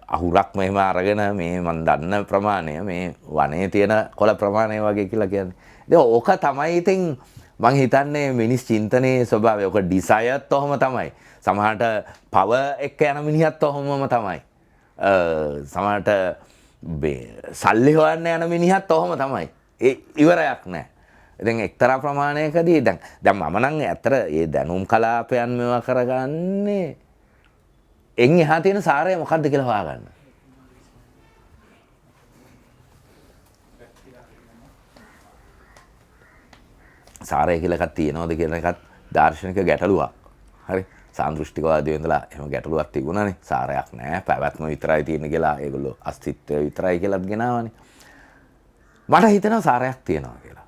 අහුරක් මෙහෙම අරගෙන මේ මන් දන්න ප්‍රමාණය මේ වනයේ තියෙන කොළ ප්‍රමාණය වගේ කියලා කියන්නේ. ඉතින් ඕක තමයි ඉතින් මං හිතන්නේ මිනිස් චින්තනයේ ස්වභාවය. ඕක ඩිසයර්ත් ඔහොම තමයි. සමහරට පව එක්ක යන මිනිහත් ඔහොමම තමයි. සමහරට සල්ලි හොයන්න යන මිනිහත් ඔහොම තමයි. ඒ ඉවරයක් නැහැ. ඉතින් එක්තරා ප්‍රමාණයකදී දැන් මම නම් ඇත්තට මේ දැනුම් කලාපයන් මේවා කරගන්නේ එන් එහා තියෙන සාරය මොකක්ද කියලා හොයාගන්න. සාරය කියලා එකක් තියෙනවද කියන එකත් දාර්ශනික ගැටලුවක්. හරි. සාන්දෘෂ්ටිකවාදීව ඉඳලා එහෙම ගැටලුවක් තිබුණානේ. සාරයක් නැහැ. පැවැත්ම විතරයි තියෙන්නේ කියලා ඒගොල්ලෝ අස්තිත්වය විතරයි කියලාත් ගෙනාවනේ. මට හිතෙනවා සාරයක් තියෙනවා කියලා.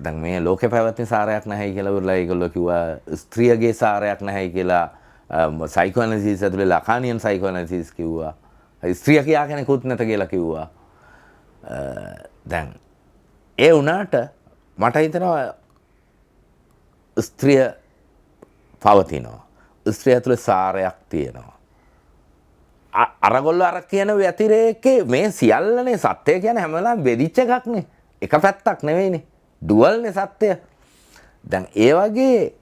දැන් මේ ලෝකේ පැවැත්මේ සාරයක් නැහැ කියලා උරලා ඒගොල්ලෝ කිව්වා ස්ත්‍රියගේ සාරයක් නැහැ කියලා සයිකෝඇනලිසිස් ඇතුලේ ලකානියන් සයිකෝඇනලිසිස් කිව්වා. ස්ත්‍රිය කියා කෙනෙකුත් නැත කියලා කිව්වා. දැන් ඒ වුණාට මට හිතෙනවා ස්ත්‍රිය පවතිනවා. ස්ත්‍රිය ඇතුලේ සාරයක් තියෙනවා. අරගොල්ලෝ අර කියන වැතිරේකේ මේ සියල්ලනේ සත්‍ය කියන්නේ හැම වෙලාවෙම බෙදිච්ච එකක්නේ. එක පැත්තක් නෙවෙයිනේ. ඩුවල්නේ සත්‍ය. දැන් ඒ වගේ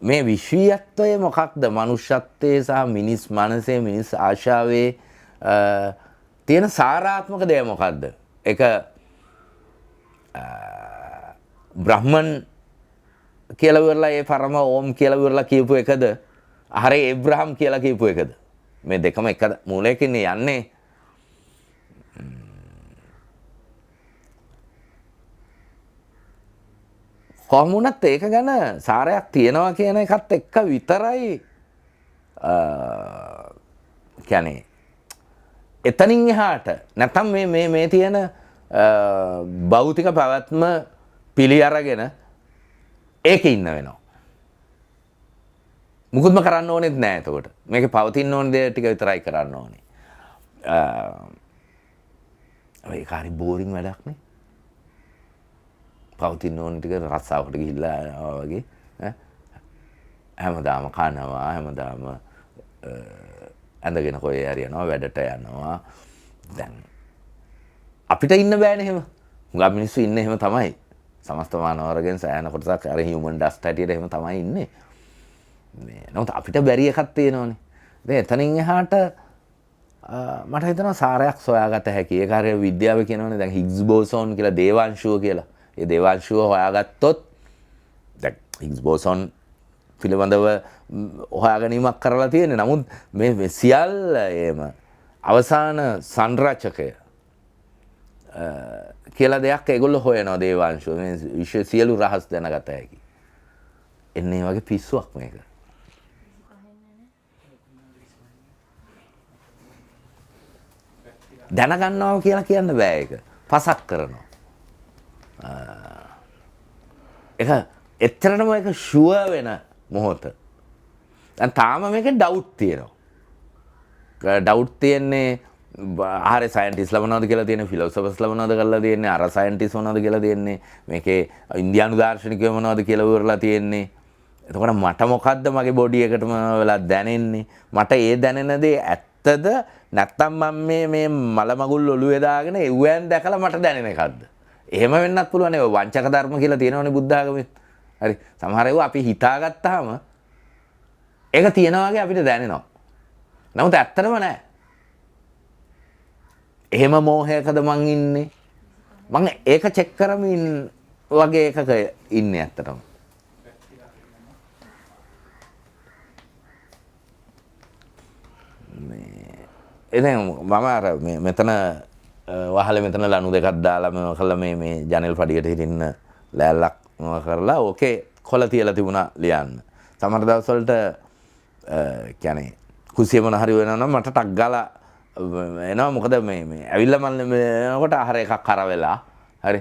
මේ විශ්වීයත්වය මොකක්ද? මනුෂ්‍යත්වයේ සහ මිනිස් මනසේ මිනිස් ආශාවේ තියෙන සාරාත්මක දේ මොකක්ද? ඒක බ්‍රහ්මන් කියලා ඉවරලා ඒ පරම ඕම් කියලා ඉවරලා කියපු එකද? හරි ඒබ්‍රහම් කියලා කියපු එකද? මේ දෙකම එක මූලයකින් යන්නේ. කොහොමුණත් ඒක ගැන සාරයක් තියෙනවා කියන එකත් එක්ක විතරයි කියන්නේ එතනින් එහාට නැත්නම් මේ තියෙන භෞතික පැවැත්ම පිළි අරගෙන ඒකේ ඉන්න වෙනවා. මුකුත්ම කරන්න ඕනෙත් නෑ එතකොට. මේකේ පවතින්න ඕන දේ ටික විතරයි කරන්න ඕනේ. ඒක හරි බෝරින් වැඩක් නේ. පවතින්න ඕන ටික රස්සාවකට ගිහිල්ලා යනවා වගේ. හැමදාම කනවා, හැමදාම ඇඳගෙන කොහේ හරි යනවා, වැඩට යනවා. දැන් අපිට ඉන්න බෑනේ එහෙම. හුඟා මිනිස්සු ඉන්නේ එහෙම තමයි. සමස්ත මානව වර්ගයෙන් සෑහෙන කොටසක් අර හියුමන් ඩස්ට් හැටියට එහෙම තමයි ඉන්නේ. මේ නමුත් අපිට බැරි එකක් තියෙනවනේ. ඉතින් එතනින් එහාට මට හිතෙනවා සාරයක් සොයාගත හැකි. ඒක හරිය විද්‍යාව කියනවනේ දැන් හිග්ස් බෝසෝන් කියලා දේවාංශුව කියලා. ඒ දේවාංශුව හොයාගත්තොත් දැන් හිග්ස් බෝසෝන් පිළිබඳව හොයාගැනීමක් කරලා තියෙන්නේ. නමුත් මේ සියල්ල අවසාන සංරචකය කියලා දෙයක් ඒගොල්ලෝ හොයනවා දේවාංශුව. මේ විශ්ව සියලු රහස් දැනගත හැකි. එන්නේ වගේ පිස්සුවක් මේක. දැනගන්නවා කියලා කියන්න බෑ ඒක. පසක් කරනවා. ඒක එතරම්ම ඒක ෂුවර් වෙන මොහොත. දැන් තාම මේකේ ඩවුට් තියෙනවා. ඩවුට් තියෙන්නේ ආහාර සයන්ටිස්ලා මොනවද කියලා තියෙන්නේ, ෆිලොසොෆර්ස්ලා මොනවද කරලා තියෙන්නේ, අර සයන්ටිස් මොනවද කියලා තියෙන්නේ, මේකේ ඉන්දියානු දාර්ශනිකයෝ මොනවද කියලා ඉවරලා තියෙන්නේ. එතකොට මට මොකද්ද මගේ බොඩි එකටම වෙලා දැනෙන්නේ? මට ඒ දැනෙන දේ ඇත්තද නැත්නම් මම මේ මල මගුල් ඔළුවේ දාගෙන එව්වෑන් දැකලා මට දැනෙන එකක්ද? එහෙම වෙන්නත් පුළුවන්. ඒ වංචක ධර්ම කියලා තියෙනවනේ බුද්ධ ආගමේ. හරි. සමහර ඒවා අපි හිතාගත්තාම ඒක තියනවා වගේ අපිට දැනෙනවා. නමුත් ඇත්තටම නෑ. එහෙම මෝහයකද මං ඉන්නේ? මං ඒක චෙක් කරමින් වගේ එකක ඉන්නේ ඇත්තටම. එතෙන් මම අර මෙතන වහලේ මෙතන ලණු දෙකක් දාලා මම කළා මේ ජනෙල් පඩියට හිටින්න ලෑල්ලක් මම කරලා ඕකේ කොළ තියලා තිබුණා ලියන්න. සමහර දවස්වලට කියන්නේ කුසිය මොන හරි වෙනවා නම් මට ටක් ගාලා එනවා. මොකද මේ ඇවිල්ලා මම එනකොට ආහාර එකක් කර වෙලා හරි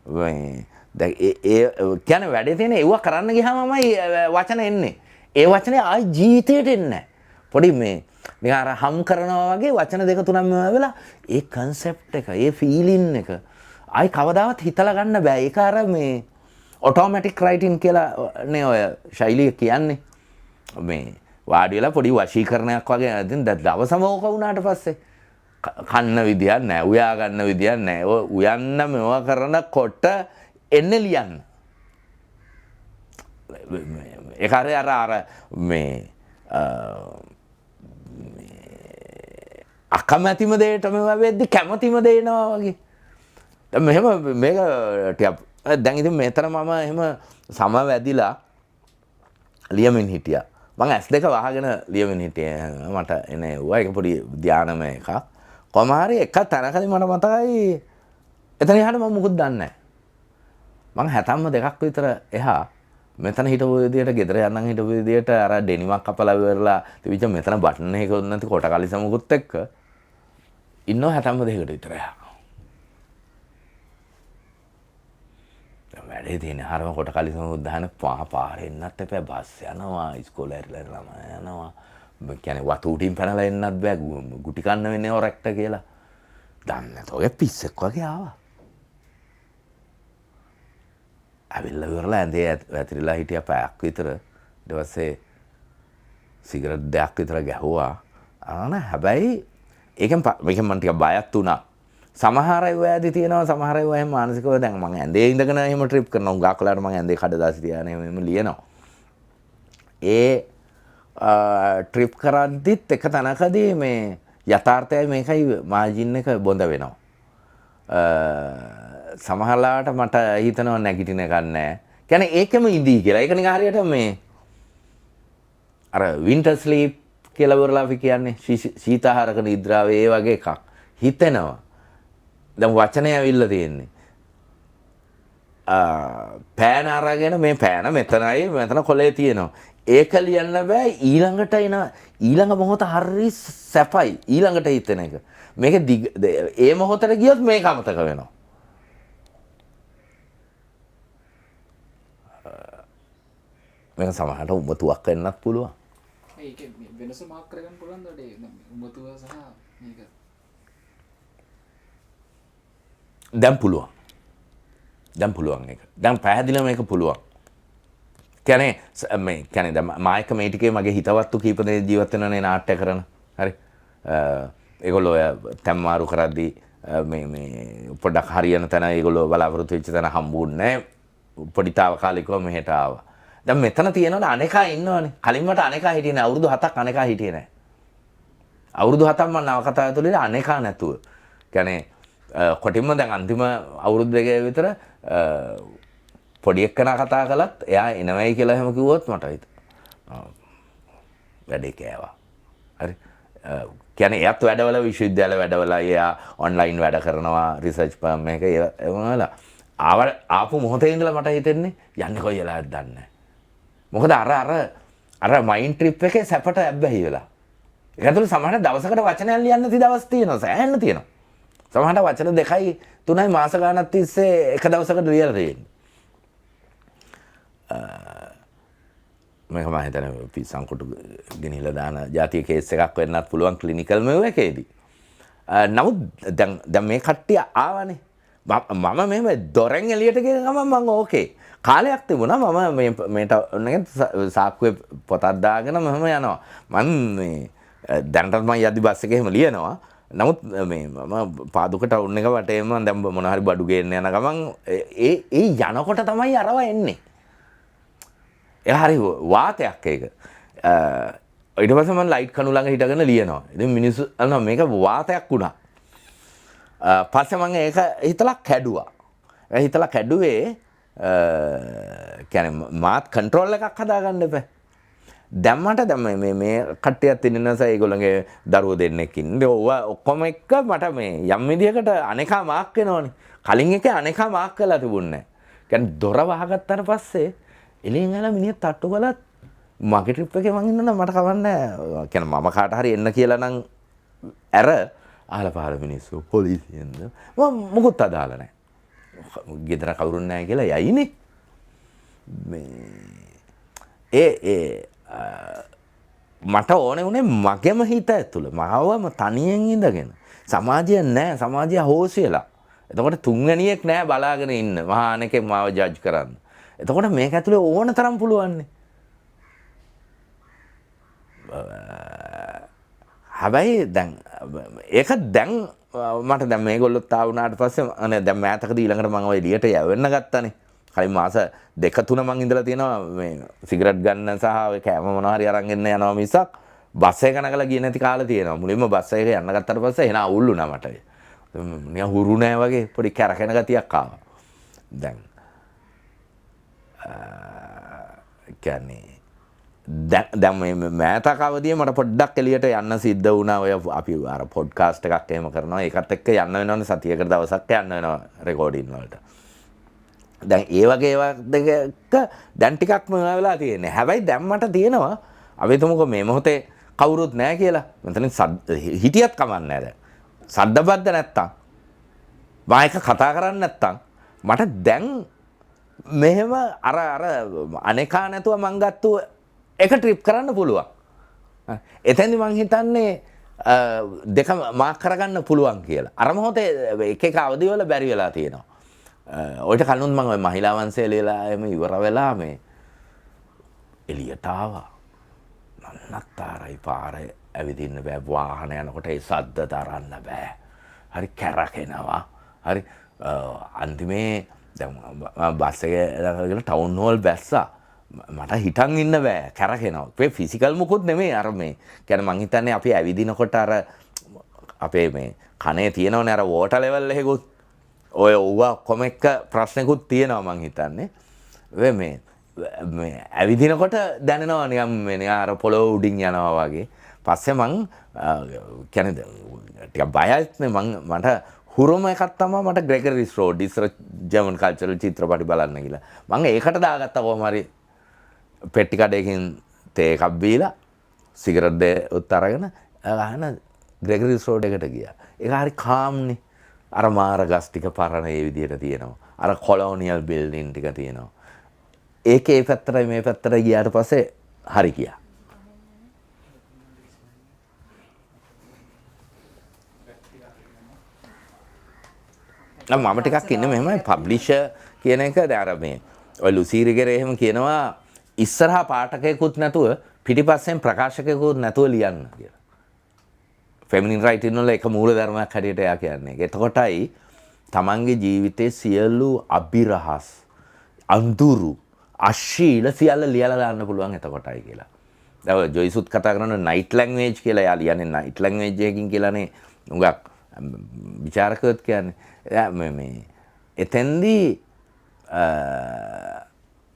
මේ දැන් ඒ කියන්නේ වැඩේ තියෙන ඒව කරන්න ගියාමමයි වචන එන්නේ. ඒ වචනේ ආයි ජීවිතේට එන්නේ නැහැ. පොඩි මේ නිකන් අර හම් කරනවා වගේ වචන දෙක තුනක් මේවා වෙලා ඒ concept එක, ඒ feeling එක ආයි කවදාවත් හිතලා ගන්න බෑ. ඒක අර මේ automatic writing කියලා නේ ඔය ශෛලිය කියන්නේ. මේ වාඩි වෙලා පොඩි වශීකරණයක් වගේ ඉතින් දවසම ඕක වුණාට පස්සේ කන්න විදියක් නැහැ, උයා ගන්න විදියක් නැහැ. ඔය උයන්න මේවා කරනකොට එන්නේ ලියන්න. ඒක අර මේ අකමැතිම දෙයට මේවා වෙද්දි කැමතිම දේනවා වගේ. දැන් මෙහෙම මේක ටිකක් දැන් ඉතින් මෙතන මම එහෙම සම වැදිලා ලියමින් හිටියා. මම S2 වහගෙන ලියමින් හිටියේ. මට එනේ වුණා ඒක පොඩි ධානමය එකක්. කොහම හරි එක තැනකදී මට මතකයි එතන එහාට මම මුකුත් දන්නේ නැහැ. මම 72ක් විතර එහා මෙතන හිටපු විදියට ගෙදර යන්න හිටපු විදියට අර ඩෙනිමක් කපලා ඉවරලා තිබිච්ච මෙතන බටන් එකකුත් නැති කොට කලිසමකුත් එක්ක ඉන්නව 72කට විතර එහා. වැඩේ තියෙන හරම කොට කලිසමකුත් දාන පාරේ එන්නත් එපා බස් යනවා ඉස්කෝලේ ඇරිලා ළමයි යනවා. කියන්නේ වතු උඩින් පැනලා එන්නත් බෑ ගුටි කන්න වෙන්නේ ඔරෙක්ට කියලා. දන්නේ නැත ඔය පිස්සෙක් වගේ ආවා. ඇවිල්ලා ඉවරලා ඇඳේ වැතිරිලා හිටියා පැයක් විතර. ඊට පස්සේ සිගරට් දෙකක් විතර ගැහුවා. හැබැයි මේකෙන් මම ටිකක් බයත් වුණා. සමහර අය ඔයදී තියෙනවා සමහර අය එහෙම මානසිකව දැන් මම ඇඳේ ඉඳගෙන එහෙම ට්‍රිප් කරනවා. උගා කලාට මම ඇඳේ කඩදාසි තියාගෙන එහෙම ලියනවා. ඒ ට්‍රිප් කරද්දිත් එක තැනකදී මේ යථාර්ථයයි මේකයි මාජින් එක බොඳ වෙනවා. සමහරලාට මට හිතනවා නැගිටින එකක් නැහැ. කියන්නේ ඒකෙම ඉඳී කියලා. ඒක නිකන් හරියට මේ අර වින්ටර් ස්ලීප් කියලා වරලා අපි කියන්නේ සීතාහාරක නිද්‍රාව ඒ වගේ එකක්. හිතෙනවා. දැන් වචනේ ඇවිල්ලා තියෙන්නේ. පෑන අරගෙන මේ පෑන මෙතනයි මෙතන කොලේ තියෙනවා. ඒක ලියන්න බෑ ඊළඟට එන ඊළඟ මොහොත හරි සැපයි ඊළඟට හිතෙන එක. මේක ඒ මොහොතට ගියොත් මේක අමතක වෙනවා. මේක සමහරට උඹතුවක් වෙන්නත් පුළුවන්. ඒක වෙනස මාක් කරගන්න පුළුවන්ද ඔඩේ උඹතුව සහ මේක? දැන් පුළුවන්. දැන් පුළුවන් ඒක. දැන් පැහැදිලිවම මේක පුළුවන්. කියන්නේ මේ කියන්නේ දැන් මායක මේ ටිකේ මගේ හිතවත්තු කීප දෙනෙක් ජීවත් වෙනනේ නාට්‍ය කරන. හරි. ඒගොල්ලෝ තැම්මාරු කරද්දී මේ පොඩක් හරියන තැන ඒගොල්ලෝ බලාපොරොත්තු වෙච්ච තැන හම්බුන්නේ නැහැ. පොඩි තාවකාලිකව මෙහෙට ආවා. දැන් මෙතන තියෙනවනේ අනේකා ඉන්නවනේ. කලින් මට අනේකා හිටියේ නෑ. අවුරුදු 7ක් අනේකා හිටියේ නෑ. අවුරුදු 7ක් මම නවකතාව තුළ අනේකා නැතුව. කියන්නේ කොටින්ම දැන් අන්තිම අවුරුදු දෙකේ විතර පොඩි එක්කෙනා කතා කළත් එයා එනවයි කියලා එහෙම කිව්වොත් මට වැඩේ කෑවා. හරි. කියන්නේ එයාත් වැඩවල විශ්වවිද්‍යාල වැඩවල එයා ඔන්ලයින් වැඩ කරනවා රිසර්ච් ෆර්ම් එකක ඒවල ආපු මොහොතේ ඉඳලා මට හිතෙන්නේ යන්නේ කොයි වෙලාවද දන්නේ නැහැ. මොකද අර මයින්ඩ් ට්‍රිප් එකේ සැපට ඇබ්බැහි වෙලා. ඒක ඇතුළේ සමහර දවසකට වචනයක් ලියන්න නැති දවස් තියෙනවා සෑහෙන්න තියෙනවා. සමහරට වචන 2යි 3යි මාස ගානක් තිස්සේ එක දවසකට ලියලා තියෙන්නේ. මේක මම හිතන්නේ පිස්සන් කොටු ගෙනිහිලා දාන ජාතිය කේස් එකක් වෙන්නත් පුළුවන් ක්ලිනිකල් මේව එකේදී. නමුත් දැන් මේ කට්ටිය ආවනේ. මම මෙහෙම දොරෙන් එළියට ගිය ගමන් මම ඕකේ. කාලයක් තිබුණා මම මේට සාක්කුවේ පොතක් දාගෙන මම යනවා. මම මේ දැනටත් මම යද්දි බස් එකේ එහෙම ලියනවා. නමුත් මේ මම පාදුක ටවුන් එක වටේම දැන් මොන හරි බඩු ගේන්න යන ගමන් ඒ යනකොට තමයි අරව එන්නේ. ඒ හරි වාතයක් ඒක. ඊට පස්සේ මම ලයිට් කණු ළඟ හිටගෙන ලියනවා. ඉතින් මිනිස්සු අහනවා මේක වාතයක් වුණා. පස්සේ මම ඒක හිතලා කැඩුවා. ඒ හිතලා කැඩුවේ කියන්නේ මාත් කන්ට්‍රෝල් එකක් හදාගන්න බෑ. දැම්මට දැන් මේ කට්ටියත් ඉන්න නිසා ඒගොල්ලන්ගේ දරුවෝ දෙන්නෙක් ඉන්නේ. ඔවා ඔක්කොම එක්ක මට මේ යම් විදියකට අනේකා මාක් වෙනවනේ. කලින් එකේ අනේකා මාක් කරලා තිබුණේ නැහැ. කියන්නේ දොර වහගත්තාට පස්සේ එළියෙන් ඇලා මිනිහ තට්ටු කළත් මගේ ට්‍රිප් එකේ මං ඉන්නනම් මට කවන්නේ. කියන්නේ මම කාට හරි එන්න කියලා නම් අර අහලා පහල මිනිස්සු පොලිසියෙන්ද මම මොකුත් අදාළ නැහැ. ගෙදර කවුරුන් නැහැ කියලා යයිනේ. ඒ මට ඕනේ උනේ මගේම හිත ඇතුළ මවම තනියෙන් ඉඳගෙන සමාජය නැහැ සමාජය හොසියලා. එතකොට තුන්වෙනියෙක් නැහැ බලාගෙන ඉන්න මහා අනෙකෙක් මාව ජජ් කරන්න. එතකොට මේක ඇතුලේ ඕන තරම් පුළුවන්. හැබැයි දැන් ඒක දැන් මට දැන් මේගොල්ලොත් ආවුනාට පස්සේ අනේ දැන් මෑතකදී ඊළඟට මම ඔය එළියට යවෙන්න ගත්තානේ. කලින් මාස 2-3 මං ඉඳලා තියෙනවා මේ සිගරට් ගන්න සහ ඔය කෑම මොනවා හරි අරන් එන්න යනවා මිසක් බස් එක නගලා ගියේ නැති කාලේ තියෙනවා. මුලින්ම බස් එක යන්න ගත්තාට පස්සේ එන අවුල් වුණා මට. නිකන් හුරු නෑ වගේ පොඩි කැරකෙන ගතියක් ආවා. දැන් කියන්නේ දැන් මේ මෑතක අවදියේ මට පොඩ්ඩක් එළියට යන්න සිද්ධ වුණා. ඔය අපි අර පොඩ්කාස්ට් එකක් එහෙම කරනවා. ඒකත් එක්ක යන්න වෙනවනේ සතියකට දවසක් යන්න වෙනවා රෙකෝඩින් වලට. දැන් ඒ වගේ ඒවා දෙක දැන් ටිකක් මොනවා වෙලා තියෙන්නේ. හැබැයි දැන් මට තියෙනවා අපි තුමුකෝ මේ මොහොතේ කවුරුත් නැහැ කියලා. මෙතනින් හිටියත් කමන්නේ නැහැ දැන්. සද්දබද්ද නැත්තම් මම එක කතා කරන්නේ නැත්තම් මට දැන් මෙහෙම අර අනේකා නැතුව මං ගත්තු එක ට්‍රිප් කරන්න පුළුවන්. එතෙන්දි මං හිතන්නේ දෙක මාක් කරගන්න පුළුවන් කියලා. අර මොහොතේ එක අවදි වල බැරි වෙලා තියෙනවා. ඔයිට කලිනුත් මම ඔය මහිලා වංශය ලියලා එම ඉවර වෙලා මේ එළියට ආවා. නන්නත්තරයි පාරේ ඇවිදින්න බෑ වාහන යනකොට ඒ සද්ද තරන්න බෑ. හරි කැරකෙනවා. හරි අන්තිමේ දැන් බස් එකේ ගිහලා ටවුන් හෝල් බැස්සා. මට හිටන් ඉන්න බෑ කැරකෙනවා. ඒ ෆිසිකල් මුකුත් නෙමෙයි අර මේ. කියන්නේ මං හිතන්නේ අපි ඇවිදිනකොට අර අපේ මේ කනේ තියෙනවනේ අර වෝටර් ලෙවල් එකකුත් ඔය ඔව්වා කොම එක ප්‍රශ්නකුත් තියෙනවා මං හිතන්නේ. මේ ඇවිදිනකොට දැනෙනවා නිකන් මේ අර පොළොව උඩින් යනවා වගේ. පස්සේ මං කියන්නේ ටිකක් බයයිත් නේ මට හුරුම එකක් තමයි මට ග්‍රෙගරිස් රෝඩ් ඉස්සර ජර්මන් කල්චරල් චිත්‍රපටි බලන්න කියලා. මං ඒකට දාගත්තා කොහොම හරි පෙට්ටි කඩේකින් තේ එකක් බීලා සිගරට් දෙකත් අරගෙන අහන ග්‍රෙගරිස් රෝඩ් එකට ගියා. ඒක හරි කාම්නේ. අර මාර ගස් ටික පරණ ඒ විදිහට තියෙනවා. අර කොලොනියල් බිල්ඩින් ටික තියෙනවා. ඒකේ ඒ පැත්තට මේ පැත්තට ගියාට පස්සේ හරි ගියා. මම ටිකක් ඉන්නේ මෙහෙමයි පබ්ලිෂර් කියන එක දැන් අර මේ ඔය ලුසීරිගෙරේ එහෙම කියනවා ඉස්සරහා පාඨකයෙකුත් නැතුව පිටිපස්සෙන් ප්‍රකාශකයෙකුත් නැතුව ලියන්න කියලා. ෆෙමිනින් රයිටින් වල එක මූල ධර්මයක් හැටියට එයා කියන්නේ. එතකොටයි තමන්ගේ ජීවිතයේ සියලු අභිරහස් අඳුරු අශීල සියල්ල ලියලා දාන්න පුළුවන් එතකොටයි කියලා. දැන් ඔය ජොයිසුත් කතා කරන නයිට් ලැන්ග්වේජ් කියලා එයා ලියන්නේ නයිට් ලැන්ග්වේජ් එකකින් කියලානේ උඟක් විචාරකයොත් කියන්නේ. මේ එතෙන්දී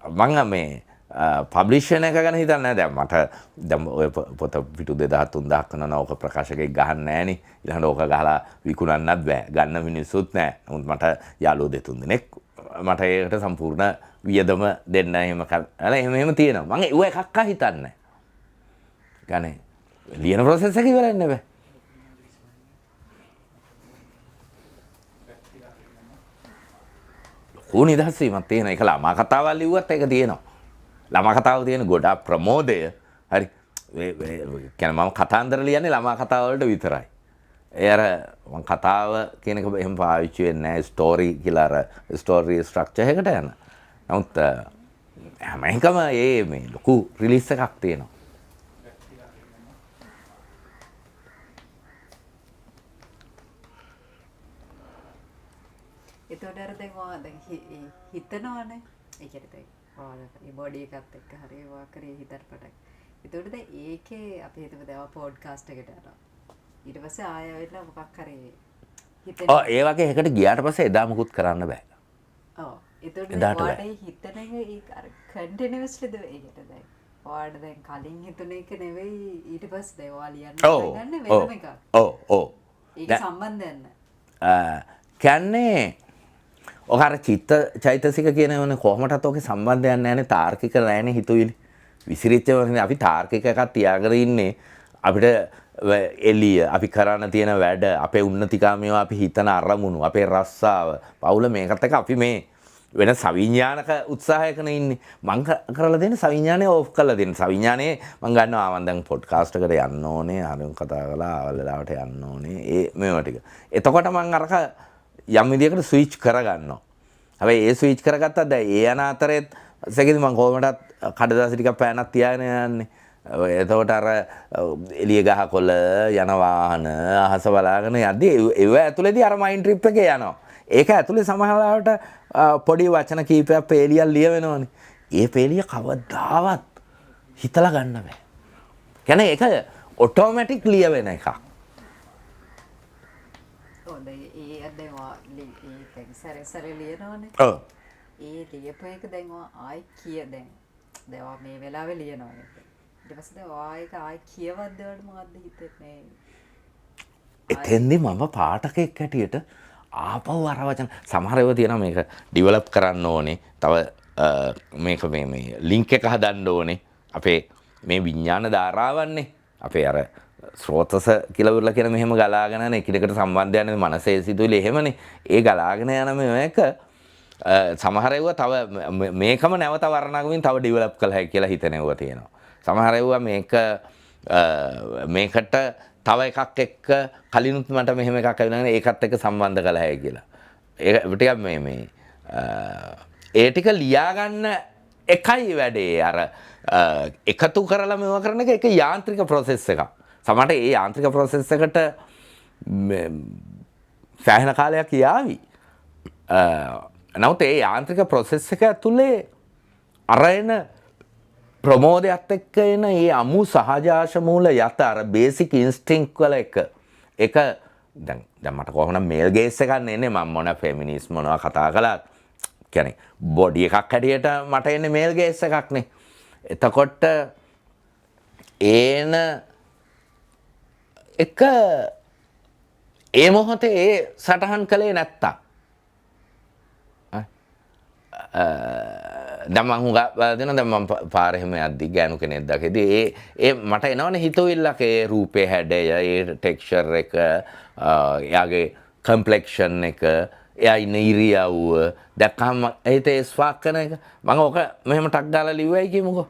මම මේ පබ්ලිෂන් එක ගැන හිතන්නේ නැහැ. දැන් මට දැන් ඔය පොත පිටු 2000-3000 කරනවා ඕක ප්‍රකාශකෙක් ගහන්නේ නැහනේ. ඊළඟට ඕක ගහලා විකුණන්නත් බෑ. ගන්න මිනිස්සුත් නැහැ. නමුත් මට යාළුවෝ දෙතුන් දෙනෙක් මට ඒකට සම්පූර්ණ වියදම දෙන්න එහෙම තියෙනවා. මම ඒව එකක් හිතන්නේ නැහැ. ගන්නේ ලියන ප්‍රොසෙස් එක ඉවරයි නේ බෑ. ලොකු නිදහස් වීමක් තියෙන එක ළමා කතාවල් ලිව්වත් ඒක තියෙනවා. ළමා කතාව තියෙන ගොඩාක් ප්‍රමෝදය. හරි. කියන්නේ මම කතාන්දර ලියන්නේ ළමා කතාව වලට විතරයි. ඒ අර මම කතාව කියන එක එහෙම පාවිච්චි වෙන්නේ නැහැ. ස්ටෝරි කියලා අර ස්ටෝරි ස්ට්‍රක්චර් එකට යන. නමුත් හැම එකම මේ ලොකු රිලීස් එකක් තියෙනවා. එතකොට අර දැන් ඔයා දැන් හිතනවනේ. ඒ කියන්නේ දැන් ඔයාලා බොඩි එකත් එක්ක හරි ඔයා කරේ හිතට පටක්. එතකොට දැන් ඒකේ අපි හිතමු දැන් ඔයා පොඩ්කාස්ට් එකට යනවා. ඊට පස්සේ ආයෙ වෙලා මොකක් හරි හිතෙන. ඒ වගේ එකකට ගියාට පස්සේ එදා මුකුත් කරන්න බෑ. ඔව්. එතකොට ඔයාට හිතන එක අර කන්ටිනියස්ලිද ඒකට දැන් ඔයාට දැන් කලින් හිතුන එක නෙවෙයි ඊට පස්සේ දැන් ඔයා ලියන්න ගන්න වෙනම එකක්. ඔව්. ඒක සම්බන්ධයක් නැහැ. කියන්නේ ඔක අර චිත්ත චෛතසික කියනවනේ කොහොමදත් ඔකේ සම්බන්ධයක් නැහැනේ තාර්කික නැහැනේ හිතුවිලි. විසිරිච්ච වගේ අපි තාර්කික එකක් තියාගෙන ඉන්නේ අපිට එළිය අපි කරන්න තියෙන වැඩ අපේ උන්නතිකාමය අපි හිතන අරමුණු අපේ රස්සාව පවුල මේකත් එක අපි මේ වෙන සවිඥානික උත්සාහයකන ඉන්නේ මං කරලා දෙන සවිඥානය ඕෆ් කරලා දෙන සවිඥානයේ මං ගන්නවා මං දැන් පොඩ්කාස්ට් එකට යන්න ඕනේ අරුන් කතා කරලා ආවල් වෙලාවට යන්න ඕනේ ඒ මේවා ටික එතකොට මං අරක යම් විදියකට ස්විච් කරගන්නවා හැබැයි ඒ ස්විච් කරගත්තා දැන් ඒ යන අතරේ සැකෙදි මං කොහොමදත් කඩදාසි ටිකක් පෑනක් තියාගෙන යන්නේ එතකොට අර එළිය ගහකොළ යන වාහන අහස බලාගෙන යද්දී ඒව ඇතුළේදී අර මයින්ඩ් ට්‍රිප් එකේ යනවා. ඒක ඇතුළේ සමහරවිට පොඩි වචන කීපයක් පේලියක් ලියවෙනවනේ. ඒ පේලිය කවදාවත් හිතලා ගන්න බෑ. කියන්නේ ඒක ඔටෝමැටික් ලියවෙන එකක්. ඔව් ඒ අදේවා ඒ සැරේ ලියනවනේ. ඔව්. ඒ ලියපු එක දැන් ආයි දැන් මේ වෙලාවේ ලියනවා. ඊට පස්සේ ආයෙක ආයි කියවද්ද වල මොකද්ද හිතෙන්නේ? එතෙන්දී මම පාඨකෙක් හැටියට ආපහු අර වචන සමහර ඒවා තියෙනවා මේක ඩෙවලොප් කරන්න ඕනේ. තව මේක මේ ලින්ක් එක හදන්න ඕනේ. අපේ මේ විඥාන ධාරාවන්නේ අපේ අර ස්රෝතස කියලා උරලා කියන මෙහෙම ගලාගෙන යන එකිනෙකට සම්බන්ධ යන මනසේ සිතුවිලි එහෙමනේ. ඒ ගලාගෙන යන මේක සමහර ඒවා තව මේකම නැවත වර්ණගමින් තව ඩෙවලොප් කළ හැකි කියලා හිතන ඒවා තියෙනවා. සමහර ඒවා මේකට තව එකක් එක්ක කලිනුත් මට මෙහෙම එකක් ඇවිල්ලා ඒකත් එක්ක සම්බන්ධ කළ හැකියි කියලා. ඒක ටිකක් මේ ඒ ටික ලියා ගන්න එකයි වැඩේ. අර එකතු කරලා මේවා කරන එක යාන්ත්‍රික ප්‍රොසෙස් එකක්. සමහරට ඒ යාන්ත්‍රික ප්‍රොසෙස් එකට සෑහෙන කාලයක් යාවි. නමුත් ඒ යාන්ත්‍රික ප්‍රොසෙස් එක ඇතුලේ අරගෙන ප්‍රමෝදයත් එක්ක එන ඒ අමු සහජාශ මූල යත අර බේසික් ඉන්ස්ටින්ක්ට් වල එක ඒක දැන් මට කොහොමද මේල් ගේස් එකක් එන්නේ මම මොන ෆෙමිනිස්ට් මොනවා කතා කළත් කියන්නේ බොඩි එකක් හැටියට මට එන්නේ මේල් ගේස් එකක් නේ. එතකොට ඒන එක ඒ මොහොතේ ඒ සටහන් කළේ නැත්තා දැන් මං හුඟක් දෙන දැන් මම පාරේ හැම යද්දි ගෑනු කෙනෙක් දැකේදී ඒ මට එනවනේ හිතුවිල්ලක් ඒ රූපේ හැඩය ඒ ටෙක්ස්චර් එක එයාගේ කම්ප්ලෙක්ෂන් එක එයා ඉන්න ඉරියව්ව දැක්කම ඒත් ඒ ස්පාක් කරන එක මම ඕක මෙහෙම ටක් දාලා ලිව්වයි කියමුකෝ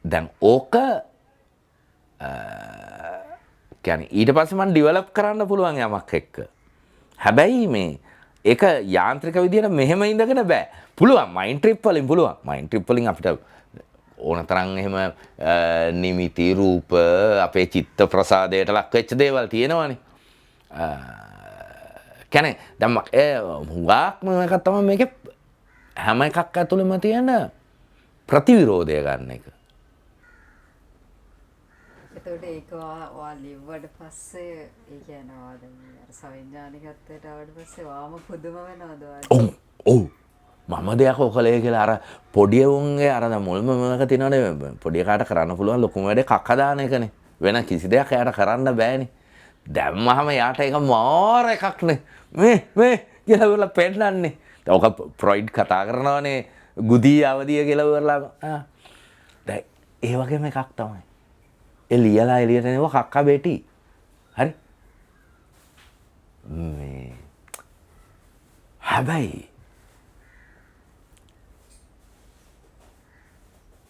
දැන් ඕක කියන්නේ ඊට පස්සේ මම ඩෙවලොප් කරන්න පුළුවන් යමක් එක්ක හැබැයි මේ ඒක යාන්ත්‍රික විදියට මෙහෙම ඉඳගෙන බෑ. පුළුවන් මයින්ඩ් ට්‍රිප් වලින් පුළුවන්. මයින්ඩ් ට්‍රිප් වලින් අපිට ඕන තරම් එහෙම නිමිති රූප අපේ චිත්ත ප්‍රසාදයට ලක් වෙච්ච දේවල් තියෙනවානේ. කියන්නේ දැන් හුඟක්ම එකක් තමයි මේකේ හැම එකක් ඇතුළෙම තියෙන ප්‍රතිවිරෝධය ගන්න එක. එතකොට ඒක ඔයා ලිව්වට පස්සේ ඒ කියන්නේ ඔයා දැන් අර සවිඥානිකත්වයට ආවට පස්සේ වාම පුදුම වෙනවද ඔයාට? ඔව් මම දෙයක් ඔකලේ කියලා අර පොඩි උන්ගේ අර මුල්ම මොනක තියනවනේ පොඩි එකාට කරන්න පුළුවන් ලොකුම වැඩේ කක්ක දාන එකනේ. වෙන කිසි දෙයක් එයාට කරන්න බෑනේ. දැම්මහම යාට ඒක මාර එකක්නේ. මේ කියලා වල පෙන්නන්නේ. ඔක ෆ්‍රොයිඩ් කතා කරනවානේ ගුදී අවදිය කියලා වරලා දැන් ඒ වගේම එකක් තමයි. ඒ ලියලා එළියට එනව කක්ක බෙටි. හරි? මේ හැබැයි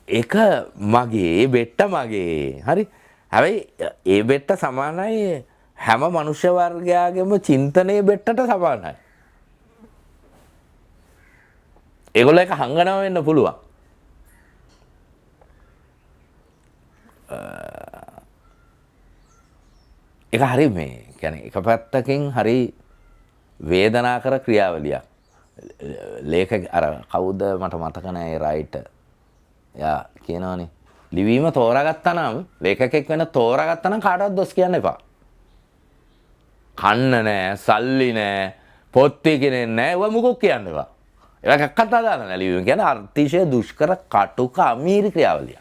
ඒක මගේ බෙට්ට මගේ. හරි? හැබැයි ඒ බෙට්ට සමානයි හැම මනුෂ්‍ය වර්ගයාගේම චින්තනයේ බෙට්ටට සමානයි. ඒගොල්ලෝ එක හංගනවා වෙන්න පුළුවන්. ඒක හරි මේ කියන්නේ එක පැත්තකින් හරි වේදනාකර ක්‍රියාවලියක්. ලේඛක අර කවුද මට මතක නැහැ ඒ රයිටර්. එයා කියනවනේ ලිවීම තෝරාගත්තා නම් ලේඛකෙක් වෙන තෝරාගත්තා නම් කාටවත් දොස් කියන්න එපා. කන්න නැහැ, සල්ලි නැහැ, පොත් තියන්නේ නැහැ, ඔය මොකක් කියන්න එපා. ඒක කතා දාලා නෑ ලිවීම කියන්නේ අතිශය දුෂ්කර කටුක අමීරි ක්‍රියාවලියක්.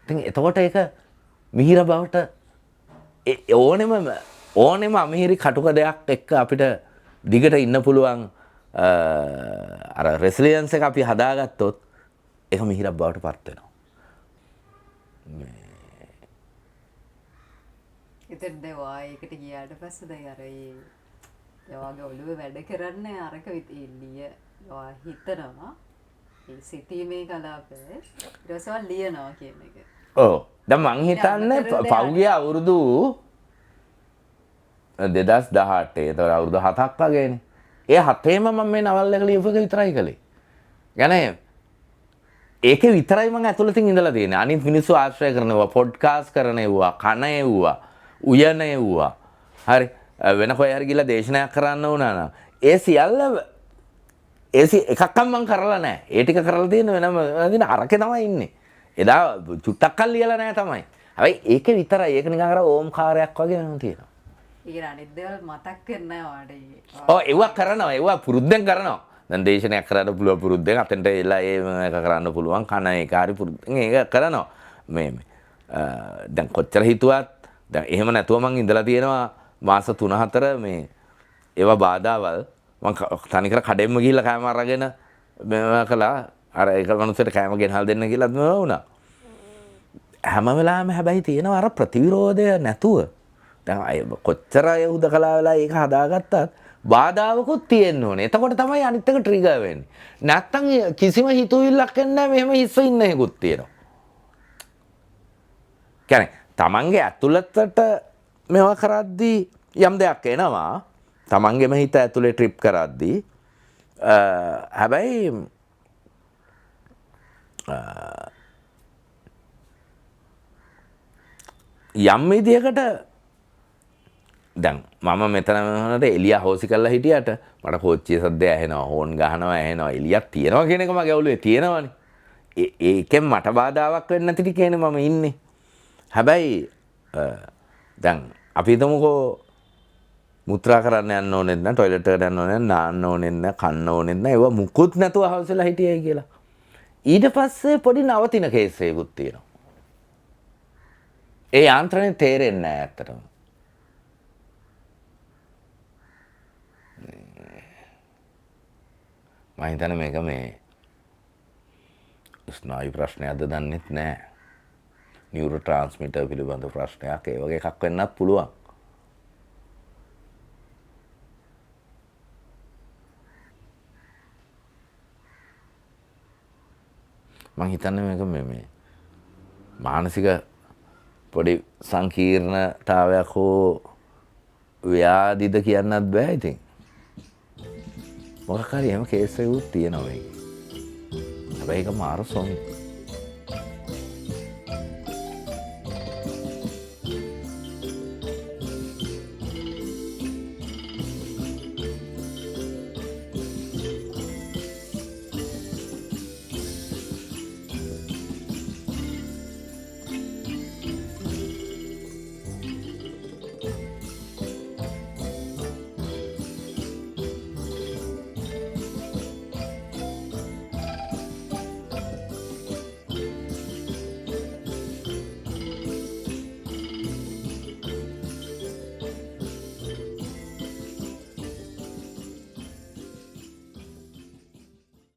ඉතින් එතකොට ඒක මිහිර බවට ඕනෙම අමිහිරි කටුක දෙයක් එක්ක අපිට දිගට ඉන්න පුළුවන් අර රෙසිලියන්ස් එක අපි හදාගත්තොත් ඒක මිහිරක් බවට පත් වෙනවා. එතෙන් දෙවා ඒකට ගියාට පස්සේ දැන් අර එයාගේ ඔළුවේ වැඩ කරන්නේ අරක එළිය හිතනවා ඒ සිතීමේ කලාපය ඊට පස්සේ ලියනවා කියන එක. ඔව්. දැන් මං හිතන්නේ පෞගිය අවුරුදු 2018 ඒතර අවුරුදු 7ක් වගේනේ. ඒ 7ේම මම මේ නවල් එක ලියපු එක විතරයි කළේ. يعني ඒකේ විතරයි මම ඇතුළතින් ඉඳලා තියෙන්නේ. අනිත් මිනිස්සු ආශ්‍රය කරනවා, පොඩ්කාස්ට් කරනවා, කන එව්වා, උයන එව්වා. හරි. වෙන කොහේ හරි ගිහලා දේශනාවක් කරන්න වුණා නම් ඒ සියල්ල එකක්වත් මම කරලා නැහැ. ඒ ටික කරලා තියෙන වෙනම අරකේ තමයි ඉන්නේ. එදා චුට්ටක්කල් ලියලා නැහැ තමයි. හැබැයි ඒකේ විතරයි. ඒක නිකන් අර ඕම්කාරයක් වගේ වෙනවා තියෙනවා. ඒක අනිත් දේවල් මතක් වෙන්නේ නැහැ වාට. ඔව් ඒවා කරනවා. ඒවා පුරුද්දෙන් කරනවා. දැන් දේශනයක් කරන්න පුළුවන් පුරුද්දෙන් අතෙන්ට එලා ඒක කරන්න පුළුවන්. කන ඒක හරි පුරුද්දෙන් ඒක කරනවා. මේ දැන් කොච්චර හිතුවත් දැන් එහෙම නැතුව මං ඉඳලා තියෙනවා මාස 3-4 මේ ඒවා බාධාවල් මං තනිකර කඩෙම්ම ගිහිල්ලා කෑම අරගෙන මේවා කළා. අර ඒක මනුස්සයට කෑම ගෙනහල් දෙන්න කියලා මේවා වුණා. හැම වෙලාවෙම හැබැයි තියෙනවා අර ප්‍රතිවිරෝධය නැතුව. දැන් කොච්චර අය උදකලා වෙලා ඒක හදාගත්තත් බාධාවකුත් තියෙන්න ඕනේ. එතකොට තමයි අනිත් එක ට්‍රිගර් වෙන්නේ. නැත්තම් කිසිම හිතුවිල්ලක් නැහැ මෙහෙම හිස්ව ඉන්න එකකුත් තියෙනවා. කියන්නේ තමන්ගේ ඇතුළතට මේවා කරද්දී යම් දෙයක් එනවා. තමන්ගේම හිත ඇතුලේ ට්‍රිප් කරද්දී හැබැයි යම් විදියකට දැන් මම මෙතන වුණාට එළිය හොසි කරලා හිටියට මට කෝච්චියේ සද්දය ඇහෙනවා හෝන් ගහනවා ඇහෙනවා එළියක් තියෙනවා කියන එක මගේ ඔළුවේ තියෙනවනේ ඒකෙන් මට බාධාවක් වෙන්නේ නැති ටිකේනේ මම ඉන්නේ හැබැයි දැන් අපි හිතමුකෝ මුත්‍රා කරන්න යන්න ඕනෙත් නැහැ টয়ලට් එකට යන්න ඕනෙත් නාන්න ඕනෙත් නැහැ කන්න ඕනෙත් නැහැ ඒවා මුකුත් නැතුව හවසලා හිටියයි කියලා ඊට පස්සේ පොඩි නවතින කේස් එකකුත් තියෙනවා ඒ යාන්ත්‍රණය තේරෙන්නේ නැහැ ඇත්තටම මම හිතන්නේ මේක මේ ස්නායු ප්‍රශ්නයක්ද දන්නෙත් නැහැ. නියුරෝ ට්‍රාන්ස්මිටර් පිළිබඳ ප්‍රශ්නයක් ඒ වගේ එකක් වෙන්නත් පුළුවන්. මම හිතන්නේ මේක මේ මානසික පොඩි සංකීර්ණතාවයක් හෝ ව්‍යාධිද කියන්නත් බෑ ඉතින්. මොකක් හරි එහෙම කේස් එකකුත් තියෙනවා මේකේ. හැබැයි ඒක මාර සොන්